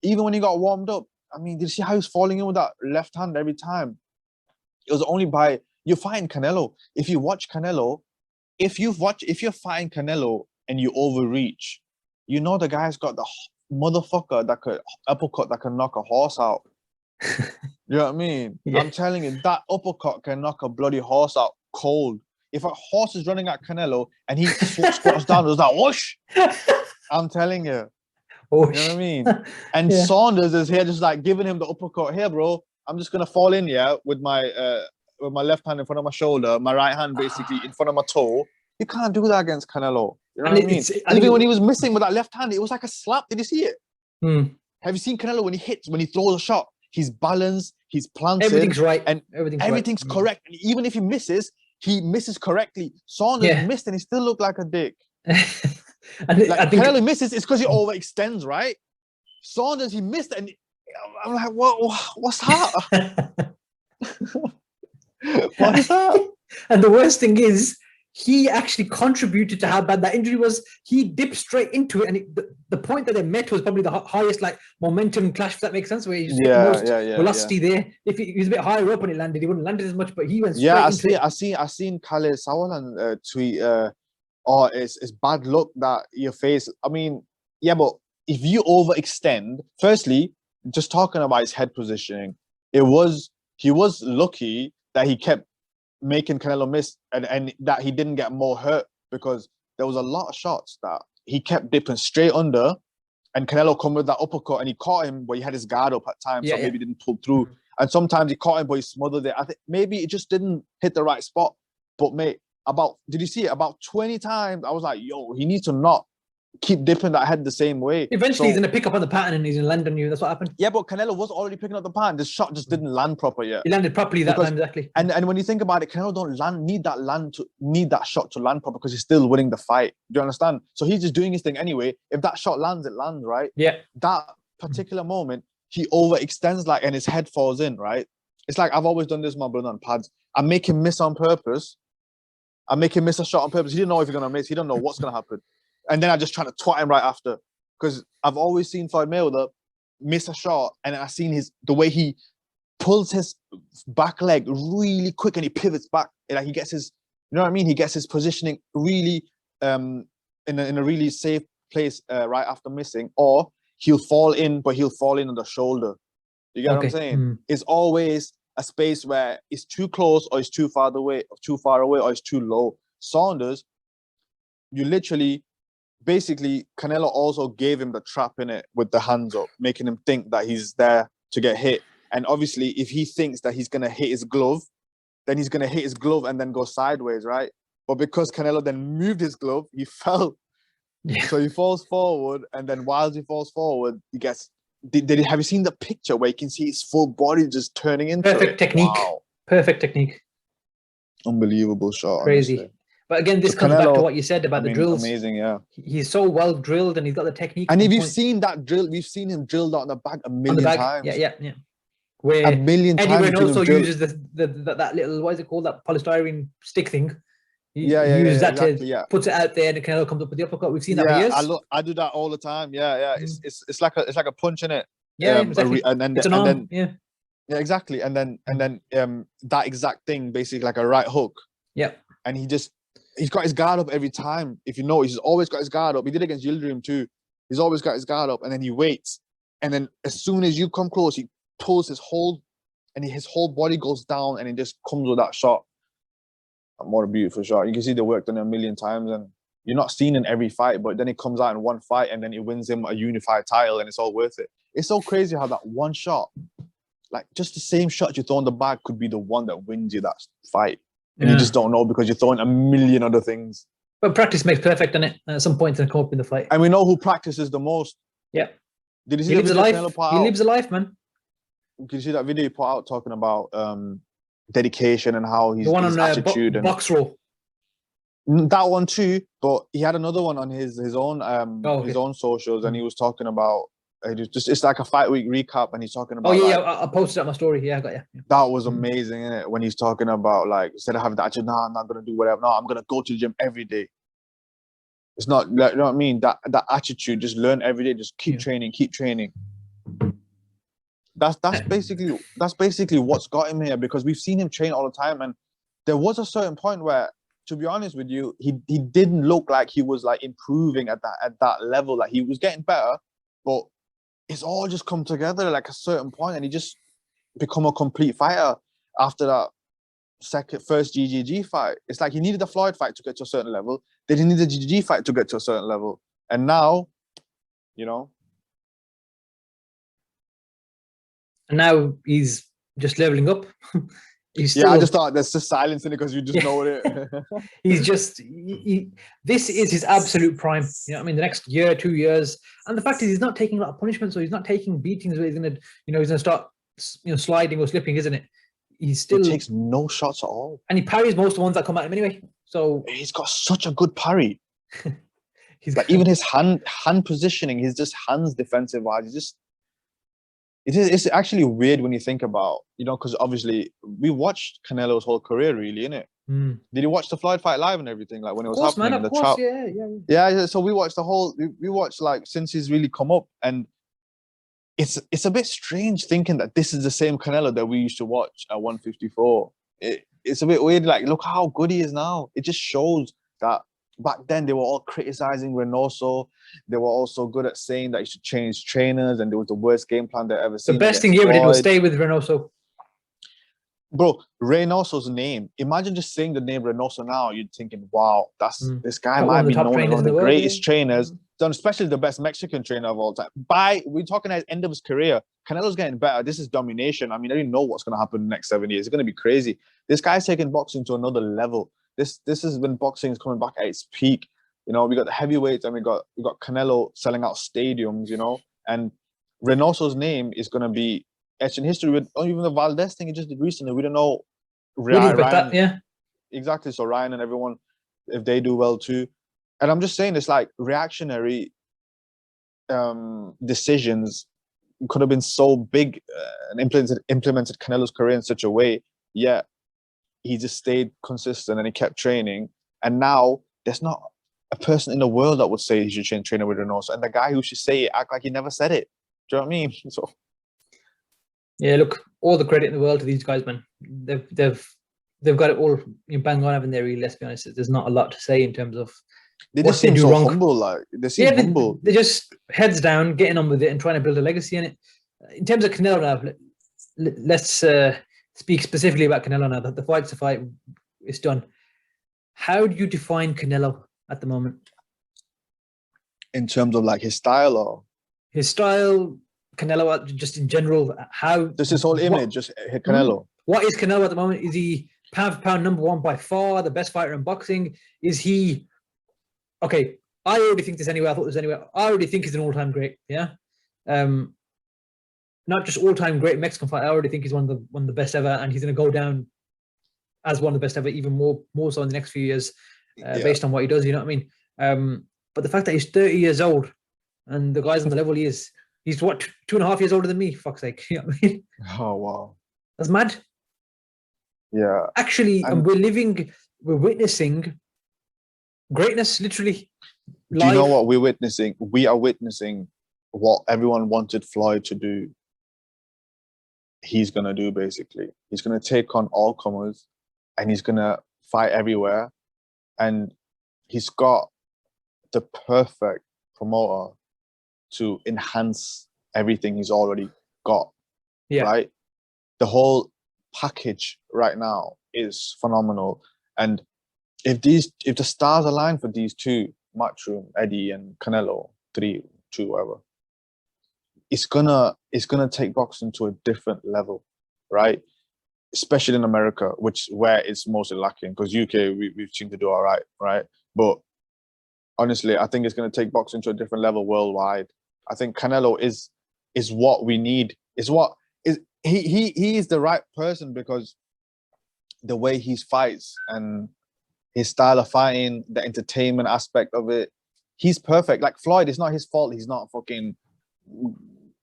Even when he got warmed up, I mean, did you see how he was falling in with that left hand every time? It was only by, you're fighting Canelo. If you watch Canelo, if you're fighting Canelo and you overreach, the guy's got the motherfucker that could uppercut that can knock a horse out. You know what I mean? Yeah. I'm telling you, that uppercut can knock a bloody horse out cold. If a horse is running at Canelo and he squats down, it was like, whoosh! I'm telling you. Whoosh. You know what I mean? And Saunders is here just like giving him the uppercut. Here, bro, I'm just going to fall in, with my left hand in front of my shoulder, my right hand basically in front of my toe. You can't do that against Canelo. You know what I mean? Even when he was missing with that left hand, it was like a slap. Did you see it? Have you seen Canelo when he throws a shot? He's balanced, he's planted. Everything's right. And everything's correct. And even if he misses correctly. Saunders missed and he still looked like a dick. I think Canelo misses, it's because he overextends, right? Saunders, he missed and I'm like, what's that? What's that? And the worst thing is, he actually contributed to how bad that injury was. He dipped straight into it, and the point that they met was probably the highest momentum clash, if that makes sense, where he's most velocity there. If he was a bit higher up when it landed, he wouldn't have landed as much, but he went straight into it. I seen Khaled Sawalan tweet, it's bad luck that you face. I mean, but if you overextend, firstly, just talking about his head positioning, he was lucky that he kept making Canelo miss and that he didn't get more hurt, because there was a lot of shots that he kept dipping straight under and Canelo come with that uppercut and he caught him, but he had his guard up at times, so maybe didn't pull through. And sometimes he caught him, but he smothered it. I think maybe it just didn't hit the right spot. But mate, did you see it? About 20 times, I was like, yo, he needs to not keep dipping that head the same way. Eventually, he's going to pick up on the pattern and he's going to land on you. That's what happened. Yeah, but Canelo was already picking up the pattern. The shot just didn't land proper yet. He landed properly that time, exactly. And when you think about it, Canelo don't need that shot to land proper, because he's still winning the fight. Do you understand? So he's just doing his thing anyway. If that shot lands, it lands, right? Yeah. That particular moment, he overextends and his head falls in, right? It's like, I've always done this, my brother, on pads. I make him miss on purpose. I make him miss a shot on purpose. He didn't know if he's going to miss. He don't know what's going to happen. And then I just try to twat him right after, because I've always seen Floyd Mayweather miss a shot, and I've seen the way he pulls his back leg really quick and he pivots back, and he gets his, you know what I mean? He gets his positioning really in a really safe place right after missing, or he'll fall in, but he'll fall in on the shoulder. You get what I'm saying? It's always a space where it's too close, or it's too far away, or it's too low. Saunders, you literally. Basically, Canelo also gave him the trap in it with the hands up, making him think that he's there to get hit. And obviously, if he thinks that he's going to hit his glove, then he's going to hit his glove and then go sideways, right? But because Canelo then moved his glove, he fell. Yeah. So he falls forward, and then while he falls forward, he gets... have you seen the picture where you can see his full body just turning into Perfect technique. Wow. Perfect technique. Unbelievable shot. Crazy. Honestly. But again, this So comes back to Canelo, what you said about the drills. Amazing, yeah. He's so well drilled, and he's got the technique. And on if you've point. seen that drill, we've seen him drilled out on the back a On the million bag. times. Yeah. Where A million Eddie times. Reynoso uses that little, what is it called, that polystyrene stick thing. He uses that exactly, to puts it out there, and Canelo comes up with the uppercut. We've seen that for years. I do that all the time. Yeah. It's like a punch in it. Yeah, exactly. And then yeah, exactly. And then that exact thing, basically like a right hook. Yeah. And he's got his guard up every time. If you know, he's always got his guard up. He did it against Yildirim too. He's always got his guard up, and then he waits. And then as soon as you come close, he pulls his whole body goes down, and he just comes with that shot. What a beautiful shot. You can see they worked on it a million times, and you're not seen in every fight, but then he comes out in one fight, and then he wins him a unified title, and it's all worth it. It's so crazy how that one shot, like just the same shot you throw in the bag, could be the one that wins you that fight. And you just don't know because you're throwing a million other things. But practice makes perfect, doesn't it? At some point, to come up in the fight. And we know who practices the most. Yeah. Did you see he lives a life? He lives a life, man. Did you see that video he put out talking about dedication and how his attitude and box roll? That one too, but he had another one on his own his own socials, and he was talking about it's like a fight week recap, and he's talking about. I posted that on my story. Yeah, I got you. Yeah. That was amazing, isn't it? When he's talking about, like, instead of having that attitude, I'm not gonna do whatever. No, I'm gonna go to the gym every day. It's not, like, you know what I mean? That attitude, just learn every day, just keep training, keep training. That's basically what's got him here, because we've seen him train all the time, and there was a certain point where, to be honest with you, he didn't look like he was like improving at that level. Like, he was getting better, but it's all just come together like a certain point, and he just become a complete fighter after that first GGG fight. It's like he needed the Floyd fight to get to a certain level, then he needed the GGG fight to get to a certain level, and now, you know. And now he's just leveling up. I just thought there's just silence in it because you just know it. He's just, this is his absolute prime. You know what I mean? The next year, 2 years. And the fact is, he's not taking a lot of punishment, so he's not taking beatings where he's going to start, sliding or slipping, isn't it? He takes no shots at all. And he parries most of the ones that come at him anyway. So he's got such a good parry. Even his hand positioning, his just hands defensive wise, it's actually weird when you think about, because obviously we watched Canelo's whole career, really, innit? Did you watch the Floyd fight live and everything, like when it was happening? Man, of course, yeah. So we watched we watched like since he's really come up, and it's a bit strange thinking that this is the same Canelo that we used to watch at 154. It's a bit weird. Like, look how good he is now. It just shows that back then they were all criticizing Reynoso. They were also good at saying that he should change trainers, and it was the worst game plan they've ever seen. The best thing he ever did was stay with Reynoso. Bro, Reynoso's name. Imagine just saying the name Reynoso now. You're thinking, wow, this guy might be known as one of the greatest trainers, especially the best Mexican trainer of all time. We're talking at the end of his career. Canelo's getting better. This is domination. I mean, I didn't know what's going to happen in the next 7 years. It's going to be crazy. This guy's taking boxing to another level. This is when boxing is coming back at its peak. We got the heavyweights, and we got Canelo selling out stadiums, and Reynoso's name is going to be etched in history. With even the Valdez thing he just did recently, we don't know. Ryan, exactly. So Ryan and everyone, if they do well too, and I'm just saying, it's like reactionary decisions could have been so big and implemented Canelo's career in such a way. Yet he just stayed consistent and he kept training, and now there's not a person in the world that would say he should change trainer with Reynoso, and the guy who should say it act like he never said it. Do you know what I mean? So. Yeah, look, all the credit in the world to these guys, man. They've got it all bang on, haven't they? Really, let's be honest. There's not a lot to say in terms of they just seem so humble. Like they seem humble. They're just heads down, getting on with it, and trying to build a legacy in it. In terms of Canelo now, let's speak specifically about Canelo now. That the fight's a fight, it's done. How do you define Canelo at the moment? In terms of like his style, or his style. Canelo, just in general, how does his whole image just hit Canelo? What is Canelo at the moment? Is he pound for pound number one by far, the best fighter in boxing? Is he okay? I already think this anyway. I thought this anyway. I already think he's an all-time great. Yeah, not just all-time great Mexican fighter. I already think he's one of the best ever, and he's going to go down as one of the best ever, even more so in the next few years, based on what he does. You know what I mean? But the fact that he's 30 years old and the guy's on the level he is, he's what, 2.5 years older than me. Fuck's sake! You know what I mean? Oh wow, that's mad. Yeah, actually, and we're witnessing greatness, literally. Do you know what we're witnessing? We are witnessing what everyone wanted Floyd to do. He's gonna do, basically. He's gonna take on all comers, and he's gonna fight everywhere. And he's got the perfect promoter to enhance everything he's already got. Yeah. Right? The whole package right now is phenomenal. And if the stars align for these two, Matchroom, Eddie and Canelo, 3, 2, whatever, it's gonna take boxing to a different level, right? Especially in America, where it's mostly lacking, because UK we seem to do all right? But honestly, I think it's gonna take boxing to a different level worldwide. I think Canelo is what we need. He is the right person, because the way he fights and his style of fighting, the entertainment aspect of it, he's perfect. Like Floyd, it's not his fault. He's not a fucking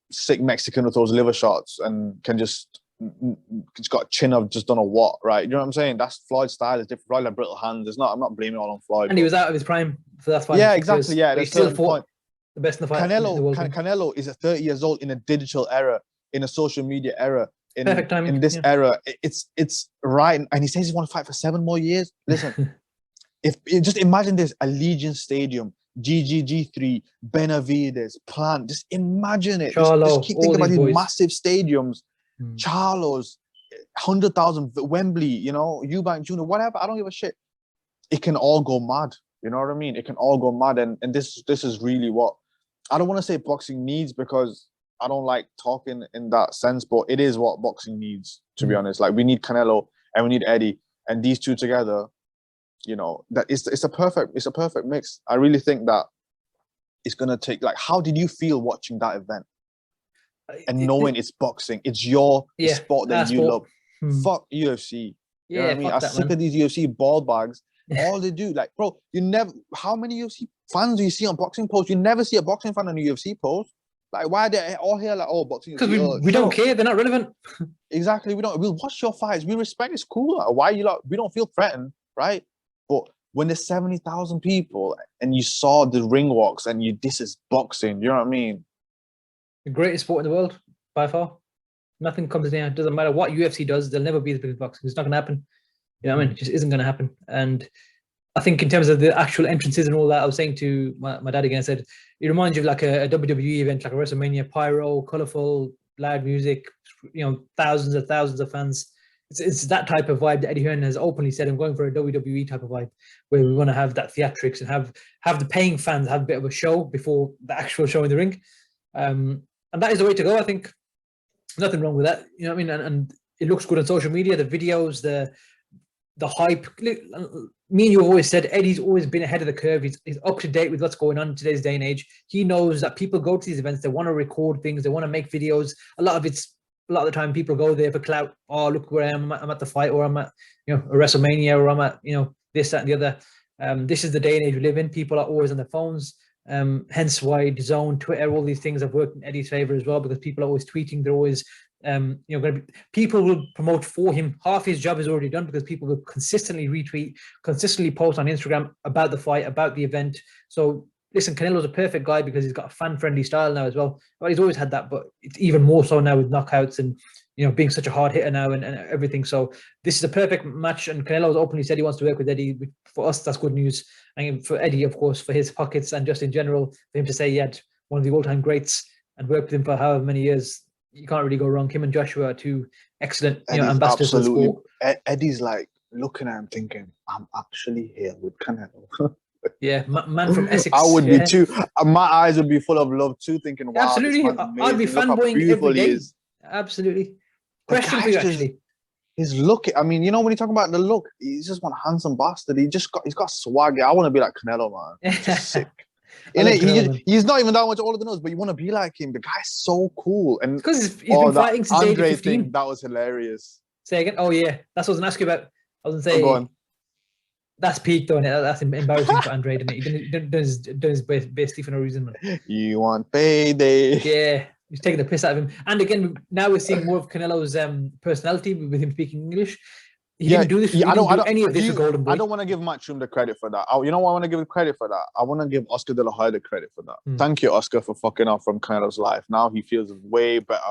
sick Mexican with those liver shots and he's got a chin of just don't know what, right? You know what I'm saying? That's Floyd's style. It's different. Floyd had brittle hands. I'm not blaming it all on Floyd. And he was out of his prime, so that's why. Yeah, exactly. Yeah, he still fought the best in the fight. Canelo is 30 years old in a digital era, in a social media era. Perfect timing. In this era, it's right, and he says he wants to fight for 7 more years. Listen, just imagine this: Allegiant Stadium, GGG3, Benavides, Plant. Just imagine it. Just keep thinking about these massive stadiums, Charlos, 100,000, Wembley. You know, Eubank Jr., whatever. I don't give a shit. It can all go mad. You know what I mean? It can all go mad, and this is really what I don't want to say boxing needs, because I don't like talking in that sense, but it is what boxing needs, to be honest. Like, we need Canelo and we need Eddie, and these two together, you know, that it's a perfect mix. I really think that it's gonna take, like, how did you feel watching that event and knowing it's boxing? It's your sport that you love. Fuck UFC. You know what I mean? I'm sick of these UFC ball bags. All they do, like, bro, how many UFC fans do you see on boxing posts? You never see a boxing fan on a UFC post. Like, why are they all here like, oh, boxing? Because we don't care. They're not relevant. Exactly. We'll watch your fights. We respect. It's cool. Like, why we don't feel threatened, right? But when there's 70,000 people and you saw the ring walks and this is boxing, you know what I mean? The greatest sport in the world, by far. Nothing comes near. It doesn't matter what UFC does. They'll never be as big as boxing. It's not going to happen. You know what I mean? It just isn't going to happen. And I think in terms of the actual entrances and all that, I was saying to my dad again, I said, it reminds you of like a WWE event, like a WrestleMania, pyro, colorful, loud music, you know, thousands of fans. It's that type of vibe that Eddie Hearn has openly said, I'm going for a WWE type of vibe, where we want to have that theatrics and have the paying fans have a bit of a show before the actual show in the ring. And that is the way to go. I think nothing wrong with that. You know what I mean? And it looks good on social media, the videos, the hype. Me and you have always said Eddie's always been ahead of the curve. He's up to date with what's going on in today's day and age. He knows that people go to these events, they want to record things, they want to make videos. A lot of the time people go there for clout. Oh, look where I am. I'm at the fight, or I'm at, you know, a WrestleMania, or I'm at, you know, this, that, and the other. This is the day and age we live in. People are always on their phones. Hence why DAZN, Twitter, all these things have worked in Eddie's favor as well, because people are always tweeting. They're always people will promote for him. Half his job is already done, because people will consistently retweet, consistently post on Instagram about the fight, about the event. So listen, Canelo's a perfect guy because he's got a fan-friendly style now as well. Well, he's always had that, but it's even more so now with knockouts and, you know, being such a hard hitter now and everything. So this is a perfect match, and Canelo's openly said he wants to work with Eddie. For us, that's good news. And for Eddie, of course, for his pockets and just in general, for him to say he had one of the all-time greats and worked with him for however many years, you can't really go wrong. Him and Joshua are two excellent, you know, ambassadors for the sport. Eddie's like looking at him thinking, I'm actually here with Canelo. Yeah, man from Essex. I would be too. My eyes would be full of love too, thinking, wow, absolutely. I'd be fanboying every day. Absolutely. Question for you, actually. His look, I mean, you know, when you talk about the look, he's just one handsome bastard. He's got swag. I want to be like Canelo, man. Just sick. He's not even that much older than us, but you want to be like him. The guy's so cool. And because he's been fighting since age of 15. That was hilarious. Say again? Oh, yeah. That's what I was going to ask you about. I was going Go to on. say, that's peak, though, innit? That's embarrassing for Andre, isn't it? He done his basically for no reason, man. You want payday? Yeah, he's taking the piss out of him. And again, now we're seeing more of Canelo's personality with him speaking English. He didn't do this. He didn't do any of this with Golden Boy. I don't want to give Matchroom the credit for that. You know what I want to give the credit for that? I want to give Oscar De La Hoya the credit for that. Thank you, Oscar, for fucking off from Canelo's life. Now he feels way better.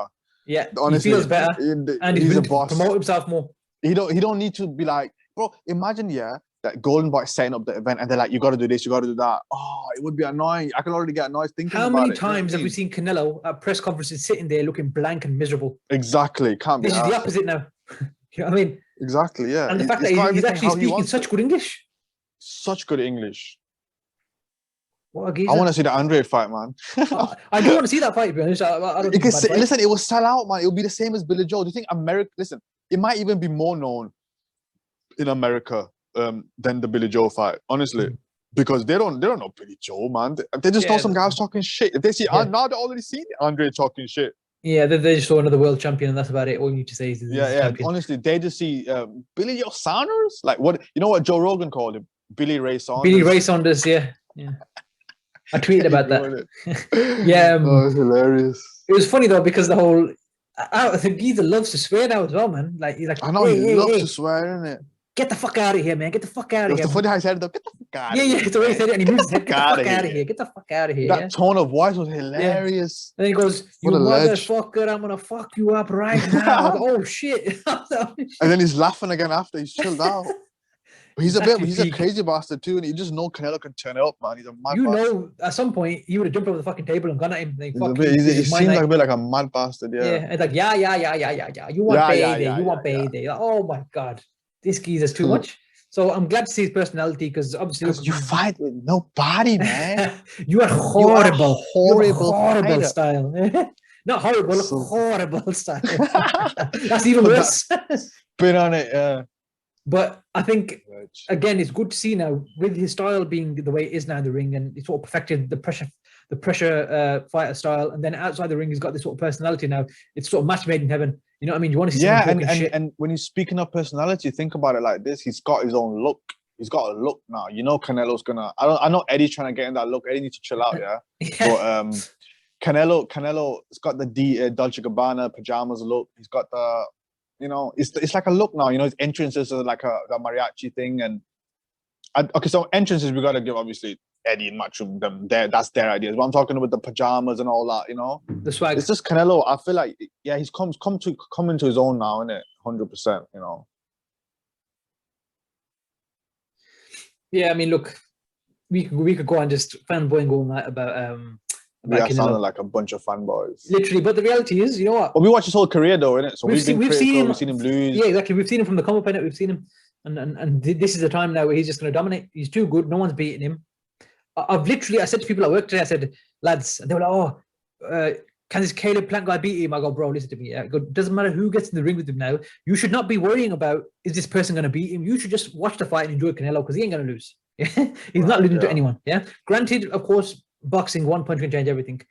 Yeah, honestly, he feels better, and he's a boss. Promote himself more. He don't need to be like, bro. Imagine, that Golden Boy setting up the event, and they're like, you got to do this, you got to do that. Oh, it would be annoying. I can already get annoyed thinking about it. How many times have we seen Canelo at press conferences sitting there looking blank and miserable? Exactly, can't be. This is the opposite now. You know what I mean? Exactly, yeah. And the fact that he's actually speaking such good English. Such good English. What a geezer. I want to see the Andre fight, man. I do want to see that fight, to be honest. I don't think listen, it will sell out, man. It will be the same as Billy Joe. Do you think America... Listen, it might even be more known in America than the Billy Joe fight, honestly. Because they don't know Billy Joe, man. They just know some guys talking shit. If they see... Now they've already seen Andre talking shit. Yeah, they just saw another world champion, and that's about it. All you need to say is champion. Honestly, they just see Billy Joe Saunders. Like what? You know what Joe Rogan called him? Billy Ray Saunders. Billy Ray Saunders, yeah. I tweeted about that. Yeah, it's hilarious. It was funny though because the whole I think Geezer loves to swear now as well, man. Like he's like, I know he loves to swear, innit? Get the fuck out of here, man! Get the fuck out of here. It's the funny how he said it though. Get the fuck out of here. Yeah, it's the way he said it, and he moves his head. Get the fuck out of here. Get the fuck out of here. That tone of voice was hilarious. And then he goes, "You motherfucker! I'm gonna fuck you up right now." Like, oh shit! And then he's laughing again after he's chilled out. But he's a crazy bastard too, and you just know Canelo can turn it up, man. He's a mad bastard. At some point, he would have jumped over the fucking table and gone at him. Like, he seems like a bit like a mad bastard, yeah. Yeah, it's like, yeah. You want payday, you want payday. Like, oh my God, this geezer's too much. So I'm glad to see his personality because obviously you fight with nobody, man. You are horrible, horrible style. Not horrible, horrible style. That's even worse. Spin on it, yeah. But I think, again, it's good to see now, with his style being the way it is now in the ring, and it's sort of perfected the pressure fighter style, and then outside the ring, he's got this sort of personality now. It's sort of match made in heaven. You know what I mean? You want to see and when he's speaking of personality, think about it like this. He's got his own look. He's got a look now. You know Canelo's gonna... I know Eddie's trying to get in that look. Eddie needs to chill out, yeah? But Canelo's got the Dolce & Gabbana pajamas look. He's got the... You know, it's like a look now. You know, his entrances are like the mariachi thing. And okay, so entrances we gotta give obviously Eddie and Matchroom them. That's their ideas. But I'm talking about the pajamas and all that. You know, the swag. It's just Canelo. I feel like he's come into his own now, isn't it? 100%. You know. Yeah, I mean, look, we could go on just fanboying all night about sounding like a bunch of fanboys. Literally, but the reality is, you know what? Well, we watched his whole career though, innit? So we've seen him lose. Yeah, exactly. We've seen him from the come up, innit? We've seen him, and this is the time now where he's just going to dominate. He's too good. No one's beating him. I said to people at work today, I said, lads, and they were like, can this Caleb Plant guy beat him? I go, bro, listen to me. I go, doesn't matter who gets in the ring with him now. You should not be worrying about, is this person going to beat him? You should just watch the fight and enjoy Canelo because he ain't going to lose. He's not losing to anyone. Yeah. Granted, of course, boxing, one punch can change everything.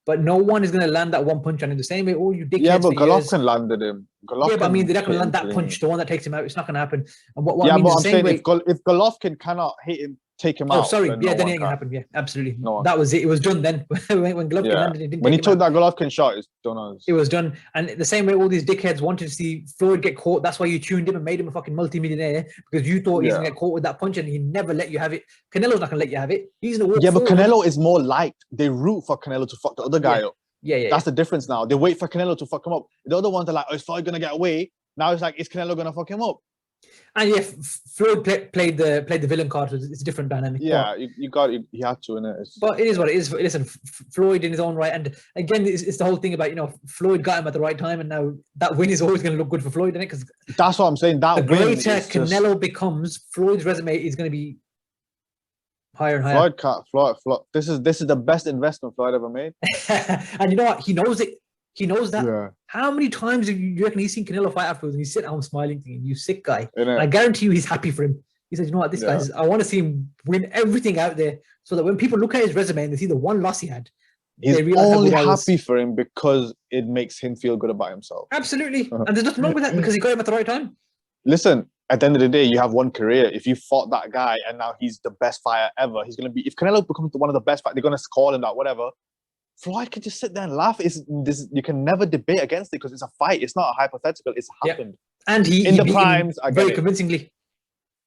But no one is going to land that one punch on him the same way. Oh, you dickheads. Yeah, but Golovkin landed him. But I mean, they're not going to land that punch, the one that takes him out. It's not going to happen. And what yeah, I mean but I'm saying if Golovkin cannot hit him, take him out. Oh, sorry. Yeah, then it ain't going to happen. Yeah, absolutely. No, that was it. It was done then. when Golovkin landed, it didn't when he took that Golovkin shot, it's done. It was done. And the same way all these dickheads wanted to see Floyd get caught. That's why you tuned him and made him a fucking multi-millionaire because you thought he's going to get caught with that punch and he never let you have it. Canelo's not going to let you have it. He's going to work but Canelo is more liked. They root for Canelo to fuck the other guy up. Yeah. That's the difference now. They wait for Canelo to fuck him up. The other ones are like, oh, is Floyd gonna get away? Now it's like, is Canelo gonna fuck him up? And yeah, Floyd played the villain card. So it's a different dynamic. Yeah, he had to, innit? But it is what it is. Listen, Floyd in his own right, and again, it's the whole thing about Floyd got him at the right time, and now that win is always going to look good for Floyd, isn't it? Because that's what I'm saying. That the greater Canelo becomes, Floyd's resume is going to be higher and higher. Floyd. This is the best investment Floyd ever made. And you know what? He knows it. He knows that. Yeah. How many times do you reckon he's seen Canelo fight afterwards and he's sitting at home smiling thinking, you sick guy. And I guarantee you he's happy for him. He said, you know what, this guy's, I want to see him win everything out there so that when people look at his resume and they see the one loss he had, he's only happy for him because it makes him feel good about himself. Absolutely. And there's nothing wrong with that because he got him at the right time. Listen, at the end of the day, you have one career. If you fought that guy and now he's the best fighter ever, he's gonna be. If Canelo becomes one of the best fighters, they're gonna call him that, whatever. Floyd can just sit there and laugh. You can never debate against it because it's a fight. It's not a hypothetical. It's happened. And he in the beat primes, him very convincingly.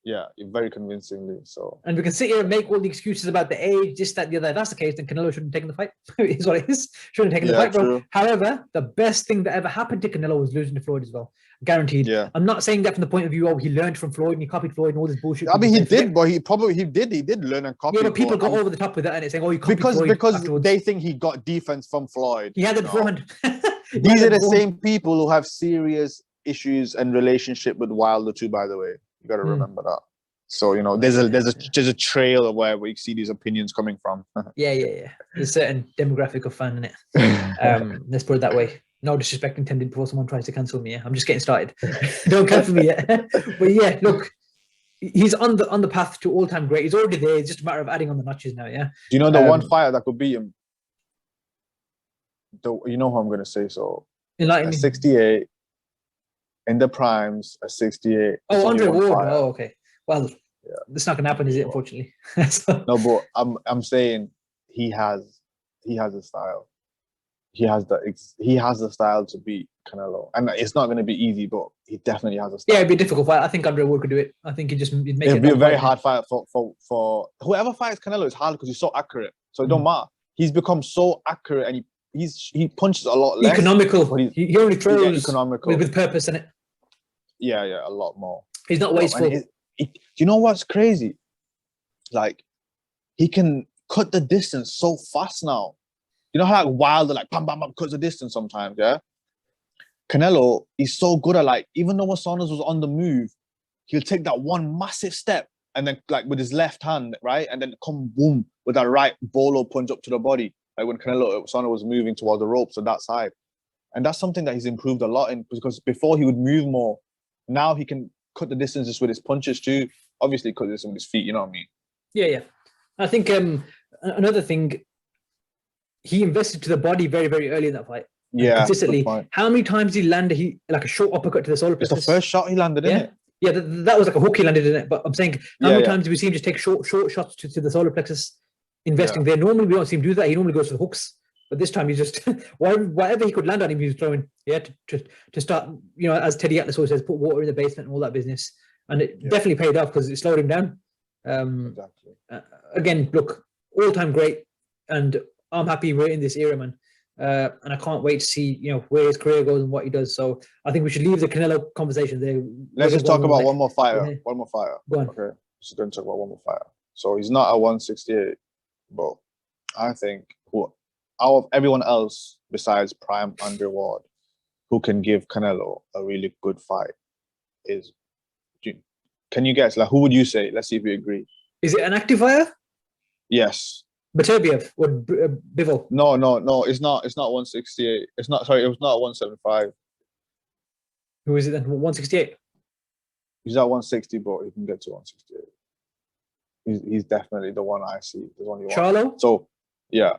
Yeah, very convincingly. So, and we can sit here and make all the excuses about the age, this, that, the other. If that's the case, then Canelo shouldn't have taken the fight. Is what it is. Shouldn't have taken the fight, bro. True. However, the best thing that ever happened to Canelo was losing to Floyd as well. Guaranteed. Yeah. I'm not saying that from the point of view, he learned from Floyd and he copied Floyd and all this bullshit. I mean, he did, but he did learn and copy. Yeah, but people got over the top with that and it's saying, oh, you copied because Floyd because afterwards. they think he got defense from Floyd. He had it beforehand. These are the same people who have serious issues and relationship with Wilder too. By the way, you got to remember that. So there's a trail of where we see these opinions coming from. Yeah. There's a certain demographic of fan in it. Let's put it that way. No disrespect intended before someone tries to cancel me. Yeah? I'm just getting started. Don't cancel me yet. But yeah, look, he's on the path to all-time great. He's already there. It's just a matter of adding on the notches now. Yeah. Do you know the one fighter that could beat him? You know who I'm going to say? So enlighten me. 68 in the primes. A 68. Oh, Andre Ward. Oh, okay. Well, it's not going to happen, is it? Unfortunately. So. No, but I'm saying he has a style. He has the style to beat Canelo, and it's not going to be easy, but he definitely has a style. Yeah, it'd be a difficult fight. I think Andre Ward could do it. I think it'd make it. It'd be a very hard fight for whoever fights Canelo. It's hard because he's so accurate. So it don't matter. He's become so accurate, and he punches a lot less. Economical. He only throws economical with purpose in it. Yeah, a lot more. He's not wasteful. Do you know what's crazy? Like, he can cut the distance so fast now. You know how Wilder bam, bam, bam, cuts the distance sometimes, yeah? Canelo, he's so good at even though when Saunders was on the move, he'll take that one massive step and then with his left hand, right? And then come boom with that right bolo punch up to the body. Like when Saunders was moving towards the ropes on that side. And that's something that he's improved a lot in, because before he would move more. Now he can cut the distance just with his punches too. Obviously cut the distance with his feet, you know what I mean? Yeah. I think another thing, he invested to the body very, very early in that fight. Yeah, consistently. How many times did he land a short uppercut to the solar plexus? It's the first shot he landed, isn't it? Yeah, that was like a hook he landed in it. But I'm saying, how many times do we see him just take short shots to the solar plexus, investing there? Normally we don't see him do that. He normally goes for the hooks. But this time he's just whatever he could land on him, he was throwing. Yeah, to start, as Teddy Atlas always says, put water in the basement and all that business. And it definitely paid off because it slowed him down. Exactly. Again, look, all-time great, and I'm happy we're in this era, man. And I can't wait to see, where his career goes and what he does. So I think we should leave the Canelo conversation there. Let's just talk about one more fighter. One more fighter. Go on. Okay. Just going to talk about one more fighter. So he's not at 168, but I think out of everyone else besides Prime Andre Ward, who can give Canelo a really good fight is, can you guess? Who would you say? Let's see if we agree. Is it an active fighter? Yes. Beterbiev or Bivol? No. It's not 168. It was not 175. Who is it then? 168? He's at 160, but he can get to 168. He's definitely the one I see. There's only one. Charlo? So, yeah,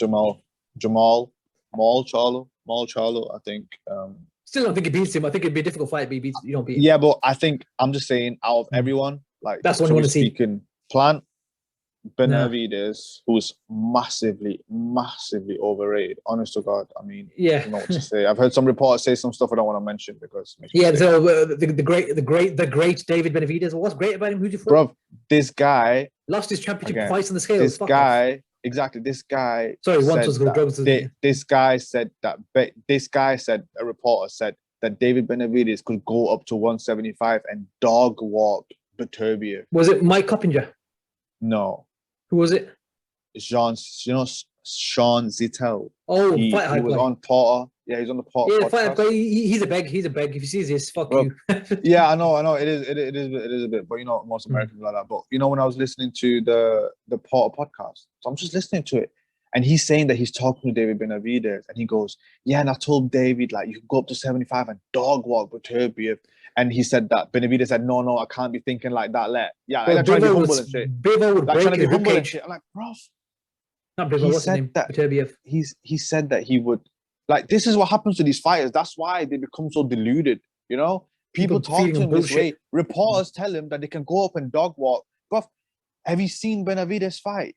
Maul Charlo, I think. Still don't think he beats him. I think it'd be a difficult fight, but you don't beat him. Yeah, but I think, I'm just saying, out of everyone, that's what you want to see. Plant, Benavidez, who's massively overrated. Honest to God, I mean, I don't know what to say. I've heard some reporters say some stuff I don't want to mention because. So the great David Benavidez. What's great about him? Who'd you bro? This guy lost his championship twice on the scale. This guy. Exactly. This guy. Sorry, once was good drugs. This guy said that. A reporter said that David Benavidez could go up to 175 and dog walk Beterbiev. Was it Mike Coppinger? No. Who was it? Sean Zittel. Oh, he was on Porter. Yeah, he's on the Porter. Yeah, fight guy. He's a beg. If he sees this, fuck you. Yeah, I know. It is a bit. But most Americans like that. But when I was listening to the Porter podcast, so I'm just listening to it, and he's saying that he's talking to David Benavidez, and he goes, "Yeah, and I told David you can go up to 75 and dog walk Beterbiev." And he said that Benavidez said, "No, I can't be thinking like that." Trying to be humble and shit. Bivol would break his humble cage. and shit. I'm like, bro. Not Bivol. What's his name? Beterbiev. He said that he would. This is what happens to these fighters. That's why they become so deluded, People talk feeding to him him this bullshit. way. Reporters tell him that they can go up and dog walk. But have you seen Benavidez fight?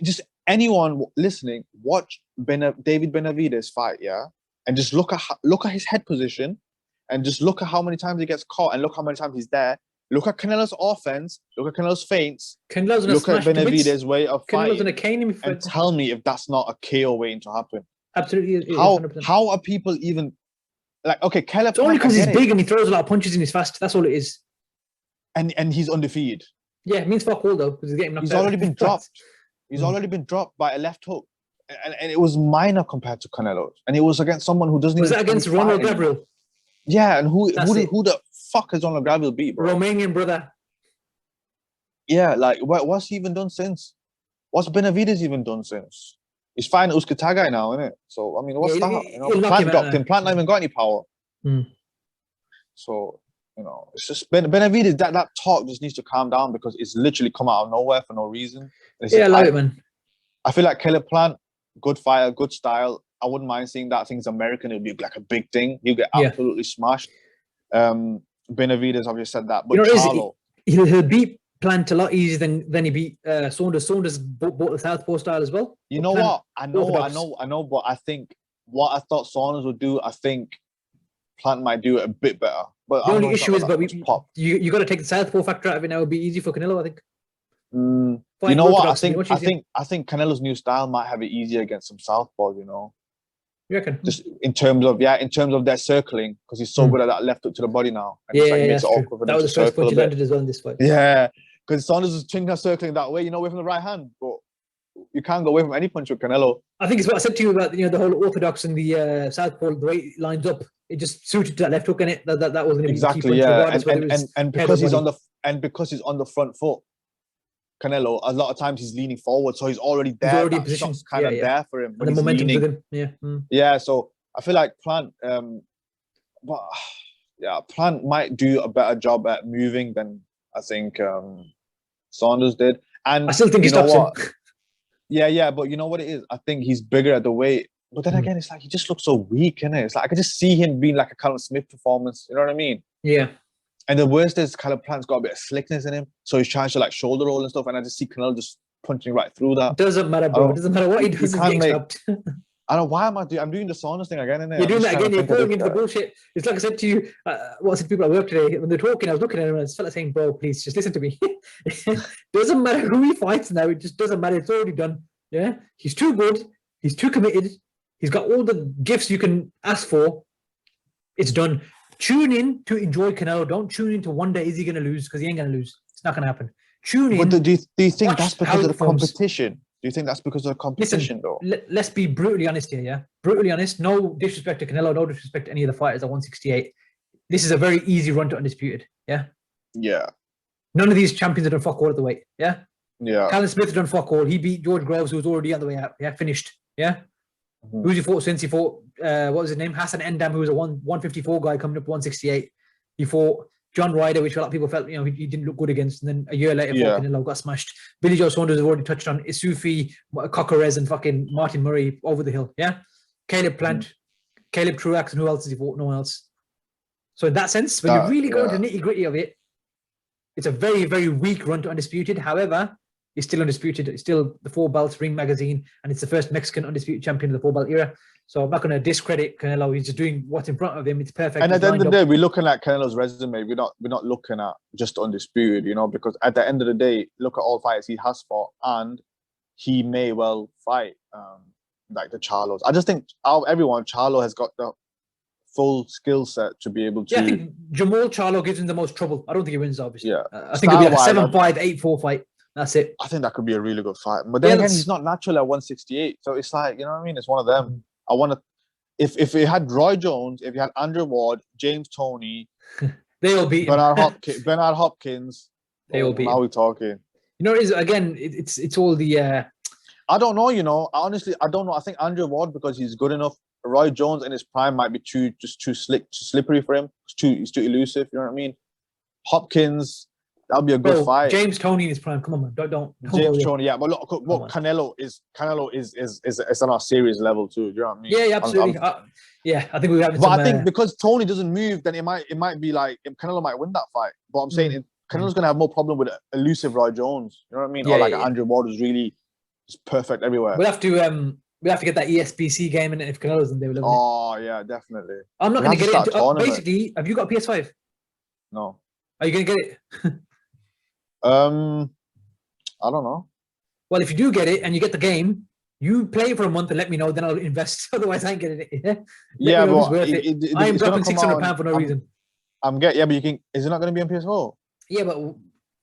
Just anyone listening, watch David Benavidez fight, yeah, and just look at his head position, and just look at how many times he gets caught, and look how many times he's there. Look at Canelo's offense. Look at Canelo's feints. Canelo's Look at Benavidez's way of Canelo's fighting. gonna cane him. And tell me if that's not a KO waiting to happen. Absolutely. How are people even like? Okay, Caleb. It's only because he's big and he throws a lot of punches and he's fast. That's all it is. And he's undefeated. Yeah, it means fuck all though because he's getting knocked out. He's already been dropped. He's already been dropped by a left hook, and it was minor compared to Canelo's, and it was against someone who doesn't. Was that against Ronald Gabriel? Yeah, and who the fuck has Ronald Gabriel beat, bro? Romanian brother. Yeah, like what's he even done since? What's Benavidez even done since? He's fighting Uzkatagai now, isn't it? So I mean, what's that? You know, Plant dropped him. Plant not even got any power. So you know, it's just Benavidez. That talk just needs to calm down because it's literally come out of nowhere for no reason. Yeah, I like it, man. I feel like Caleb Plant, good fighter, good style. I wouldn't mind seeing that thing's American. It would be like a big thing. He'll get absolutely smashed. Benavidez, I've just said that. But Charlo, he'll beat Plant a lot easier than he beat Saunders. Saunders bought the southpaw style as well. You know what? I know. But I think what I thought Saunders would do, I think Plant might do it a bit better. But the only issue is, you got to take the southpaw factor out of it. Now it would be easy for Canelo, I think. You know what? I think Canelo's new style might have it easier against some southpaws. You know. You reckon? Just in terms of their circling, because he's so good at that left hook to the body now. And that's true. That was the first point you landed as well in this fight. Yeah, because Saunders is circling that way, away from the right hand, but you can't go away from any punch with Canelo. I think it's what I said to you about the whole orthodox and the southpaw, the way it lines up. It just suited to that left hook in it. That was going to be exactly, yeah. And because he's on the front foot, Canelo, a lot of times he's leaning forward, so he's already there. He's already in position. Kind of there for him. And the momentum's with him. Yeah. Yeah, so I feel like Plant, Plant might do a better job at moving than I think Saunders did. And I still think he stops him. Yeah, but you know what it is? I think he's bigger at the weight. But then again, it's like he just looks so weak, innit? It's like I could just see him being like a Callum Smith performance. You know what I mean? Yeah. And the worst is Caleb Plant's got a bit of slickness in him. So he's trying to like shoulder roll and stuff. And I just see Canelo just punching right through that. Doesn't matter, bro. It doesn't matter what he does. I don't know why I'm doing the Saunders thing again, innit? You're doing that again. You're going into the bullshit. It's like I said to you, what I said to people at work today, when they're talking, I was looking at him and I felt like saying, bro, please just listen to me. Doesn't matter who he fights now. It just doesn't matter. It's already done. Yeah. He's too good. He's too committed. He's got all the gifts you can ask for. It's done. Tune in to enjoy Canelo. Don't tune in to wonder, is he going to lose? Because he ain't going to lose. It's not going to happen. Tune in. But do you think that's because of the competition? Do you think that's because of the competition, though? Let's be brutally honest here, yeah? Brutally honest. No disrespect to Canelo. No disrespect to any of the fighters at 168. This is a very easy run to Undisputed, yeah? Yeah. None of these champions have done fuck all at the weight, yeah? Yeah. Callum Smith has done fuck all. He beat George Groves, who was already on the way out, yeah? Finished, yeah? Who's he fought since? He fought, what was his name? Hassan Endam, who was a 154 guy coming up to 168. He fought John Ryder, which a lot of people felt, he didn't look good against. And then a year later, Canelo got smashed. Billy Joe Saunders have already touched on. Isufi, Cocorez, and fucking Martin Murray over the hill, yeah? Caleb Plant, Caleb Truax, and who else has he fought? No one else. So in that sense, when you really go into the nitty-gritty of it, it's a very, very weak run to Undisputed. However, it's still Undisputed. It's still the 4 belts Ring Magazine, and it's the first Mexican Undisputed champion of the 4-belt era. So I'm not going to discredit Canelo. He's just doing what's in front of him. It's perfect. And at the end of the day, we're looking at Canelo's resume. We're not looking at just Undisputed, because at the end of the day, look at all fights he has fought, and he may well fight like the Charlos. I just think out of everyone, Charlo has got the full skill set to be able to. Yeah, I think Jamal Charlo gives him the most trouble. I don't think he wins, obviously. Yeah, I think it'll be like a 7-5, 8-4 fight. That's it. I think that could be a really good fight. But then again, he's not natural at 168. So it's like, you know what I mean? It's one of them. I want to, if it had Roy Jones, if you had Andrew Ward, James Toney, they all beat Bernard Hopkins. They all beat now we're talking. It's all the I don't know, honestly, I don't know. I think Andrew Ward, because he's good enough. Roy Jones in his prime might be too slippery for him. He's too elusive, you know what I mean? Hopkins, That'll be a good fight. James Toney in his prime. Come on, man. Don't James Toney, yeah. But look, what Canelo is on a serious level too. Do you know what I mean? Yeah, absolutely. I think we have. But I think because Tony doesn't move, then it might be like Canelo might win that fight. But I'm saying Canelo's gonna have more problem with elusive Roy Jones. You know what I mean? Or like Andrew Ward is really just perfect everywhere. We'll have to get that ESBC game in it if Canelo's in there. Yeah, definitely. I'm not going to get it. Basically, have you got a PS5? No. Are you going to get it? I don't know. Well, if you do get it and you get the game, you play it for a month and let me know, then I'll invest. Otherwise, I ain't getting it. Yeah, but I am dropping £600 for no reason. But you can. Is it not going to be on PS4? Yeah, but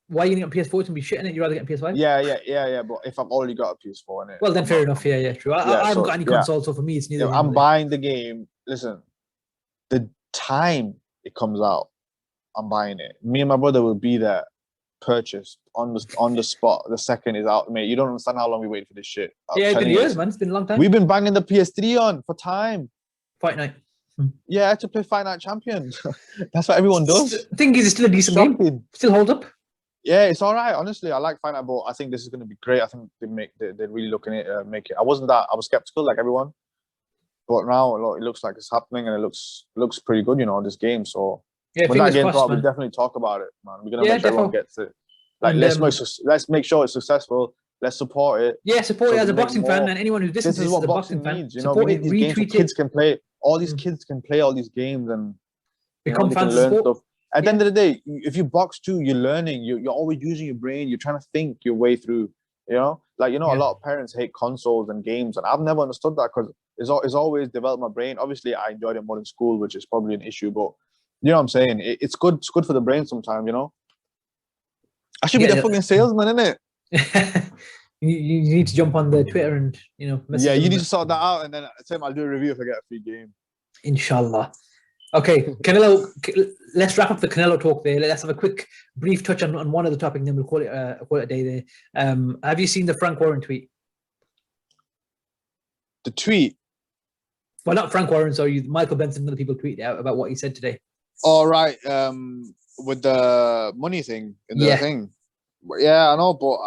why are you getting a PS4 to be shitting it? You'd rather get a PS5? Yeah. But if I've already got a PS4 in it, well, then fair enough. Yeah, true. I haven't got any consoles, so for me, it's neither. I'm buying the game. Listen, the time it comes out, I'm buying it. Me and my brother will be there, purchased on the spot. The second is out, mate. You don't understand how long we wait for this shit. It's been years, man. It's been a long time. We've been banging the PS3 on for time. Fight Night. Yeah, I had to play Fight Night Champion. That's what everyone does. The thing is, it's still a decent game. Still holds up. Yeah, it's all right. Honestly, I like Fight Night, but I think this is going to be great. I think they're really looking at make it. I was skeptical like everyone, but now it looks like it's happening and it looks pretty good. This game. So when that game drops, we'll definitely talk about it, man. We're gonna make sure everyone gets it. Like, let's make sure it's successful. Let's support it. Yeah, support it as a boxing fan, and anyone who listens to this is what boxing needs. We need these games so kids can play. All these kids can play all these games and become fans of sport. At the end of the day, if you box too, you're learning. You're always using your brain. You're trying to think your way through. A lot of parents hate consoles and games, and I've never understood that because it's always developed my brain. Obviously, I enjoyed it more in school, which is probably an issue, but you know what I'm saying? It's good. It's good for the brain sometimes. I should be the fucking salesman, innit? You need to jump on the Twitter and you need to sort that out, and then I'll do a review if I get a free game. Inshallah. Okay, Canelo. Let's wrap up the Canelo talk there. Let's have a quick, brief touch on one of the topics, and then we'll call it a day there. Have you seen the Frank Warren tweet? The tweet? Well, not Frank Warren. Sorry, Michael Benson and other people tweeted out about what he said today. All right. With the money thing in the thing. Yeah, I know, but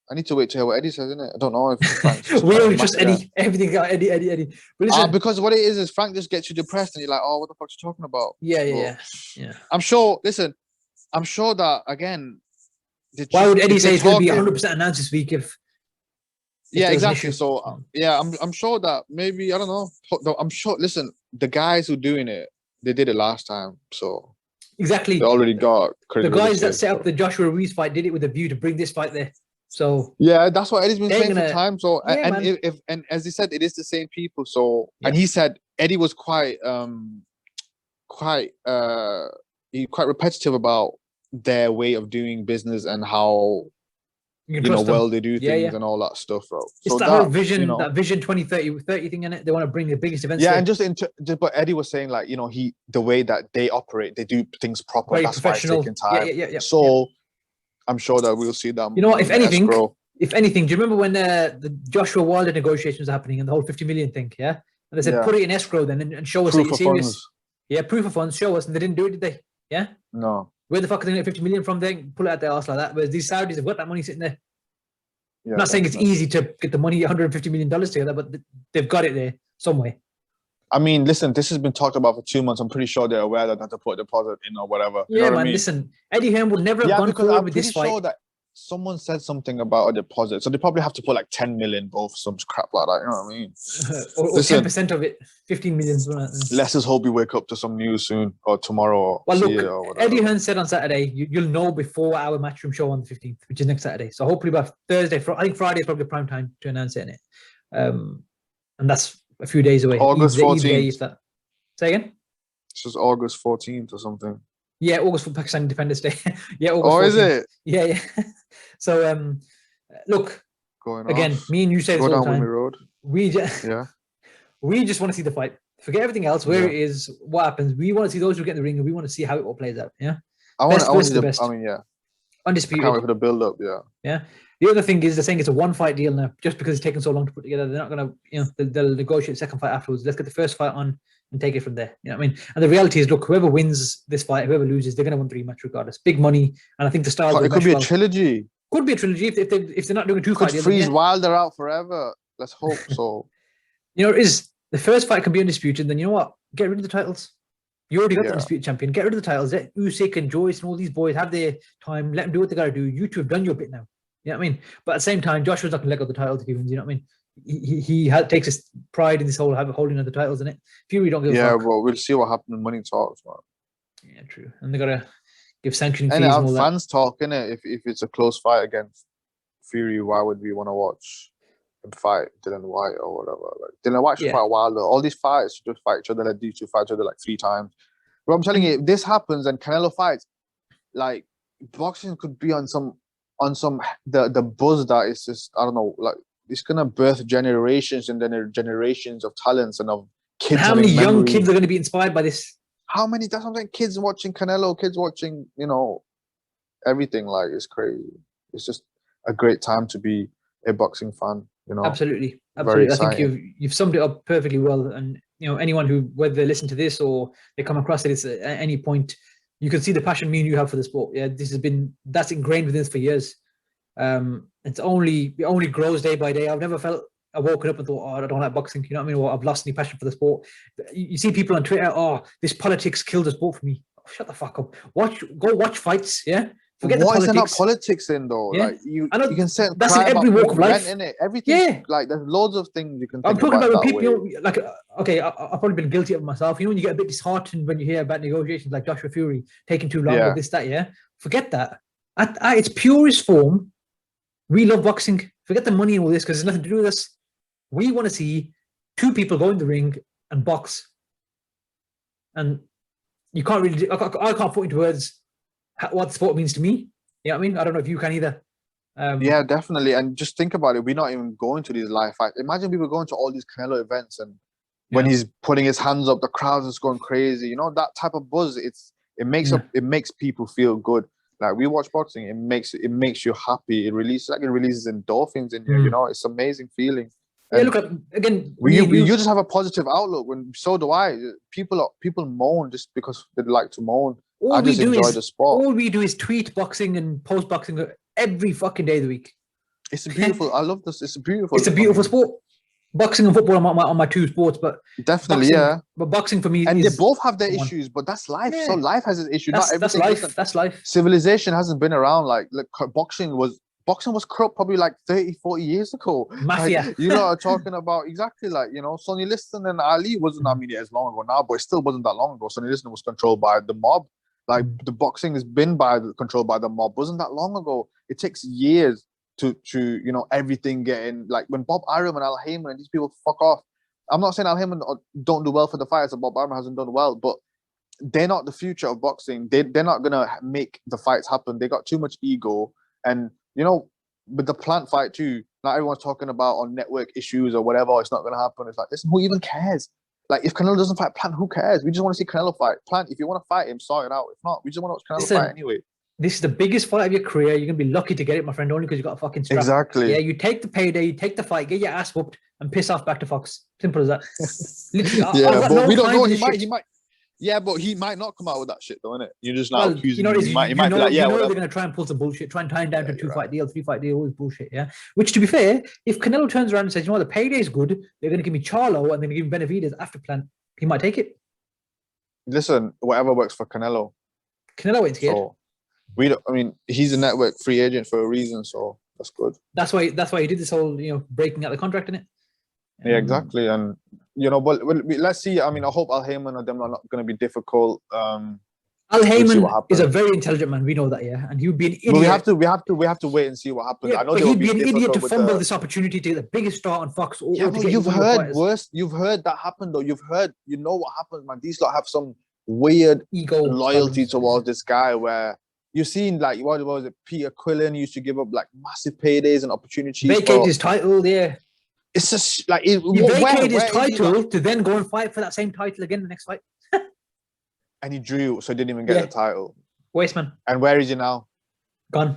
I need to wait to hear what Eddie says, innit? I don't know if Frank's we only trust Eddie. Everything got Eddie. But listen, because what it is Frank just gets you depressed and you're like, oh, what the fuck's you talking about? Yeah. I'm sure that, again... Why would Eddie say it's going to be 100% announced this week if yeah, exactly. So, I'm sure that maybe, I don't know. I'm sure, listen, the guys who are doing it, they did it last time, so... Exactly. They already got the guys that set up the Joshua Ruiz fight did it with a view to bring this fight there. So yeah, that's what Eddie's been saying for time. So and as he said, it is the same people. So and he said Eddie was quite repetitive about their way of doing business and how well they do things and all that stuff, bro. It's so that whole vision, that Vision 2030 thing in it. They want to bring the biggest events. Yeah, there. And but Eddie was saying like the way that they operate, they do things proper. Very that's professional. Why it's taking time. So I'm sure that we'll see that. You know what? If anything, do you remember when the Joshua Wilder negotiations were happening and the whole 50 million thing? Yeah, and they said put it in escrow then and show us that you're serious. Funds. Yeah, proof of funds. Show us, and they didn't do it, did they? Yeah. No. Where the fuck are they going to get 50 million from? They pull it out their arse like that. Whereas these Saudis have got that money sitting there. Yeah, I'm not saying it's easy to get the money, $150 million together, but they've got it there some way. I mean, listen, this has been talked about for 2 months. I'm pretty sure they're aware that they have to put a deposit in or whatever. Yeah, man, I mean? Listen, Eddie Hearn would never have gone forward with this fight. I'm pretty sure that someone said something about a deposit. So they probably have to put like 10 million both, some crap like that. You know what I mean? or 10% of it, 15 million. Let's just hope we wake up to some news soon or tomorrow. Well, look, Eddie Hearn said on Saturday, you'll know before our Matchroom show on the 15th, which is next Saturday. So hopefully by Thursday, I think Friday is probably prime time to announce it. And that's a few days away. August 14th. Say again? This is August 14th or something. Yeah, August for Pakistan Independence Day. Yeah, August 14th. Is it? Yeah. So, look, again, me and you say this all the time. Road. We just want to see the fight. Forget everything else, where it is, what happens. We want to see those who get in the ring, and we want to see how it all plays out. Yeah. Undisputed. Undisputed. I can't wait for the build up. Yeah. The other thing is they're saying it's a one-fight deal now, just because it's taken so long to put together. They're not going to, they'll negotiate the second fight afterwards. Let's get the first fight on and take it from there. You know what I mean? And the reality is, look, whoever wins this fight, whoever loses, they're going to win the rematch regardless. Big money, and I think the style. It could be a trilogy. Could be a trilogy if they're not doing a two-fight. Could freeze Wilder out forever. Let's hope so. You know, is the first fight can be undisputed. Then you know what? Get rid of the titles. You already got the undisputed champion. Get rid of the titles. Let Usyk and Joyce and all these boys have their time. Let them do what they got to do. You two have done your bit now. You know what I mean? But at the same time, Joshua's not going to let go of the titles if he wins. You know what I mean? He takes his pride in this whole holding of the titles, in it. Fury don't give a fuck. Well, we'll see what happens in money talks, man. Yeah, true. And they got to give sanctioning fees and all that. Fans talk, innit? If it's a close fight against Fury, why would we want to watch him fight Dylan White or whatever? Like Dylan White should fight Wilder. All these fights should just fight each other. Let these two fight each other like 3 times. But I'm telling you, if this happens and Canelo fights, like boxing could be on some the buzz that is just, I don't know, like it's gonna birth generations and then generations of talents and of kids. How many young kids are going to be inspired by this? How many? That's what I'm saying. Kids watching Canelo, kids watching, everything. Like, it's crazy. It's just a great time to be a boxing fan. Absolutely. I think you've summed it up perfectly well. And anyone who, whether they listen to this or they come across it at any point, you can see the passion me and you have for the sport. Yeah, that's ingrained within us for years. It only grows day by day. I've never felt I woken up and thought, I don't like boxing. You know what I mean? Or I've lost any passion for the sport. You see people on Twitter, this politics killed the sport for me. Oh, shut the fuck up. Go watch fights. Yeah. Forget the politics. Why is there not politics in though? Yeah. Like you can say that's in every walk of life. In it. Everything. Yeah. Like there's loads of things you can. I'm talking about when people, I've probably been guilty of myself. When you get a bit disheartened when you hear about negotiations like Joshua Fury taking too long or this, that. Yeah. Forget that. At its purest form, we love boxing. Forget the money and all this because there's nothing to do with us. We want to see 2 people go in the ring and box. And you can't really. I can't put into words what sport means to me. You know what I mean? I don't know if you can either. Yeah, definitely. And just think about it. We're not even going to these live fights. Imagine people going to all these Canelo events and when he's putting his hands up, the crowd is going crazy. That type of buzz. It makes people feel good. Like we watch boxing, it makes you happy. It releases endorphins in you. It's an amazing feeling. And look, again, you just have a positive outlook. So do I. People moan just because they like to moan. I just enjoy the sport. All we do is tweet boxing and post boxing every fucking day of the week. It's beautiful. I love this. It's beautiful. It's a beautiful sport. Boxing and football are my 2 sports, but definitely, boxing, But boxing for me, and they both have their issues, but that's life. Yeah. So life has its issues. That's life. That's life. Civilization hasn't been around like boxing was corrupt probably like 30, 40 years ago. Mafia. Like, are talking about exactly like, Sonny Liston and Ali wasn't, as long ago now, but it still wasn't that long ago. Sonny Liston was controlled by the mob. Like the boxing has been controlled by the mob. Wasn't that long ago. It takes years to everything getting, like when Bob Arum and Al Heyman and these people fuck off. I'm not saying Al Heyman don't do well for the fights and Bob Arum hasn't done well, but they're not the future of boxing. They're not gonna make the fights happen. They got too much ego. And with the Plant fight too, not everyone's talking about on network issues or whatever, it's not gonna happen. It's like, listen, who even cares? Like if Canelo doesn't fight Plant, who cares? We just want to see Canelo fight. Plant, if you want to fight him, sort it out. If not, we just want to watch Canelo fight anyway. This is the biggest fight of your career. You're gonna be lucky to get it, my friend, only because you got a fucking strap. Exactly. Yeah, you take the payday, you take the fight, get your ass whooped, and piss off back to Fox. Simple as that. Literally, but we don't know. He might. Yeah, but he might not come out with that shit, though, innit? You're just not accusing him. He might be like, they're going to try and pull some bullshit, try and tie him down to a 2-fight deal, 3-fight deal, all this bullshit, yeah? Which, to be fair, if Canelo turns around and says, the payday's good, they're going to give me Charlo and they're going to give me Benavidez after Plant, he might take it. Listen, whatever works for Canelo. Canelo ain't scared. So, he's a network free agent for a reason, so that's good. That's why he did this whole, breaking out the contract, innit? Yeah, exactly. And but let's see. I hope Al Heyman and them are not going to be difficult. Al Heyman is a very intelligent man. We know that, yeah. And he would be an idiot. But we have to wait and see what happens. Yeah, I know he'd be an idiot to fumble this opportunity to get the biggest star on Fox. You've heard worse. You've heard that happen though. You've heard. What happens, man. These lot have some weird ego loyalty towards this guy where. You've seen like what was it? Peter Quillen used to give up like massive paydays and opportunities. Vacate his title, yeah. It's just like he vacated his title to then go and fight for that same title again the next fight. And he drew, so he didn't even get the title. Waste man. And where is he now? Gone.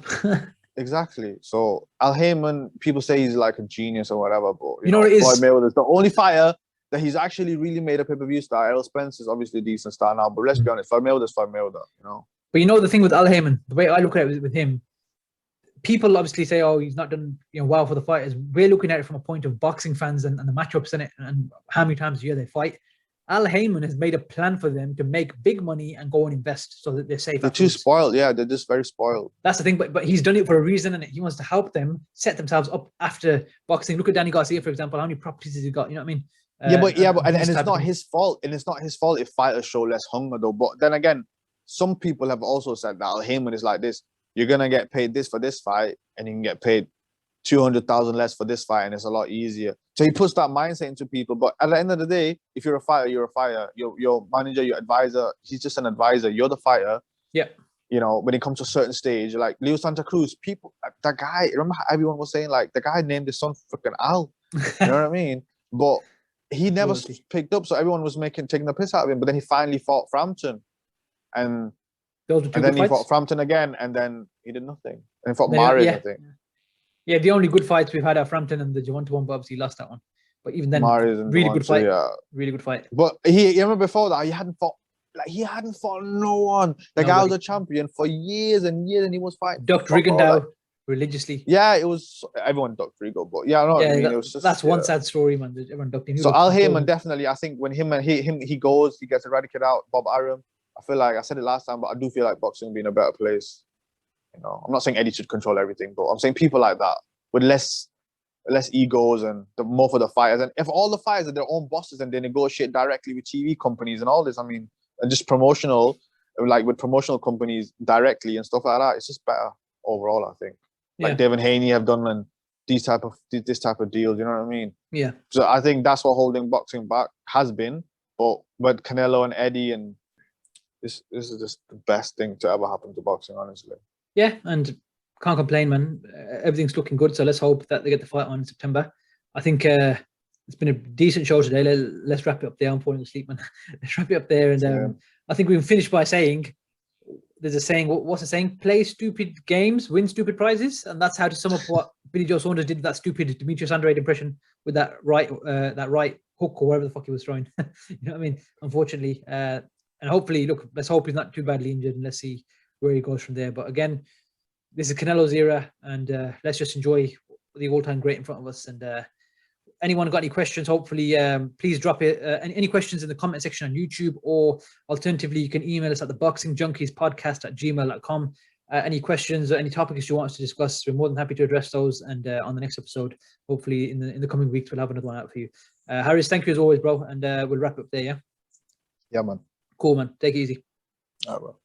Exactly. So Al Heyman, people say he's like a genius or whatever, but you know what it is? Floyd Mayweather's the only fighter that he's actually really made a pay-per-view star. Errol Spence is obviously a decent star now, but let's be honest, Floyd Mayweather's Floyd Mayweather, you know. But you know the thing with Al Heyman, the way I look at it with him, people obviously say, "Oh, he's not done well for the fighters." We're looking at it from a point of boxing fans and the matchups in it, and how many times a year they fight. Al Heyman has made a plan for them to make big money and go and invest so that they're safe. They're too spoiled. Yeah, they're just very spoiled. That's the thing, but he's done it for a reason, and he wants to help them set themselves up after boxing. Look at Danny Garcia, for example. How many properties has he got? You know what I mean? And it's not his fault. And it's not his fault if fighters show less hunger, though. But then again, some people have also said that Al Heyman is like this. You're gonna get paid this for this fight, and you can get paid 200,000 less for this fight, and it's a lot easier. So he puts that mindset into people. But at the end of the day, if you're a fighter, you're a fighter. Your manager, your advisor, he's just an advisor. You're the fighter. Yeah. You know, when it comes to a certain stage, like Leo Santa Cruz, people, that guy, remember how everyone was saying, like, the guy named his son freaking Al. You know what I mean? But he never picked up, so everyone was taking the piss out of him. But then he finally fought Frampton. And then he fought Frampton again, and then he did nothing. And he fought Mares, I think. Yeah, the only good fights we've had are Frampton and the Javante one, but obviously he lost that one. But even then, really good fight. Yeah. Really good fight. But you remember before that, he hadn't fought no one. The guy was a champion for years and years, and he was fighting. Ducked Rigondeaux religiously. Yeah, it was everyone ducked Rigo, but yeah, no, I mean, it was just that's one sad story, man. Everyone ducked him. So Al Heyman definitely, I think when he goes, he gets eradicated out. Bob Arum. I feel like I said it last time, but I do feel like boxing being a better place. You know, I'm not saying Eddie should control everything, but I'm saying people like that with less egos and more for the fighters. And if all the fighters are their own bosses and they negotiate directly with TV companies and all this, I mean, and just promotional, like with promotional companies directly and stuff like that, it's just better overall, I think. Like Devin Haney have done and this type of deals, you know what I mean? Yeah. So I think that's what holding boxing back has been. But Canelo and Eddie, and this is just the best thing to ever happen to boxing, honestly. Yeah, and can't complain, man. Everything's looking good, so let's hope that they get the fight on in September. I think it's been a decent show today. Let's wrap it up there. I'm falling asleep, man. Let's wrap it up there. And I think we can finish by saying, there's a saying, what's the saying? Play stupid games, win stupid prizes. And that's how to sum up what Billy Joe Saunders did with that stupid Demetrius Andrade impression with that right hook or whatever the fuck he was throwing. You know what I mean? Unfortunately. And hopefully, look, let's hope he's not too badly injured, and let's see where he goes from there. But again, this is Canelo's era, and let's just enjoy the all-time great in front of us. And anyone got any questions, hopefully, please drop it. Any questions in the comment section on YouTube, or alternatively, you can email us at the Boxing Junkies Podcast at gmail.com. Any questions or any topics you want us to discuss, we're more than happy to address those. And on the next episode, hopefully in the coming weeks, we'll have another one out for you. Harris, thank you as always, bro. And we'll wrap up there, yeah? Yeah, man. Cool, man. Take it easy. All right, bro.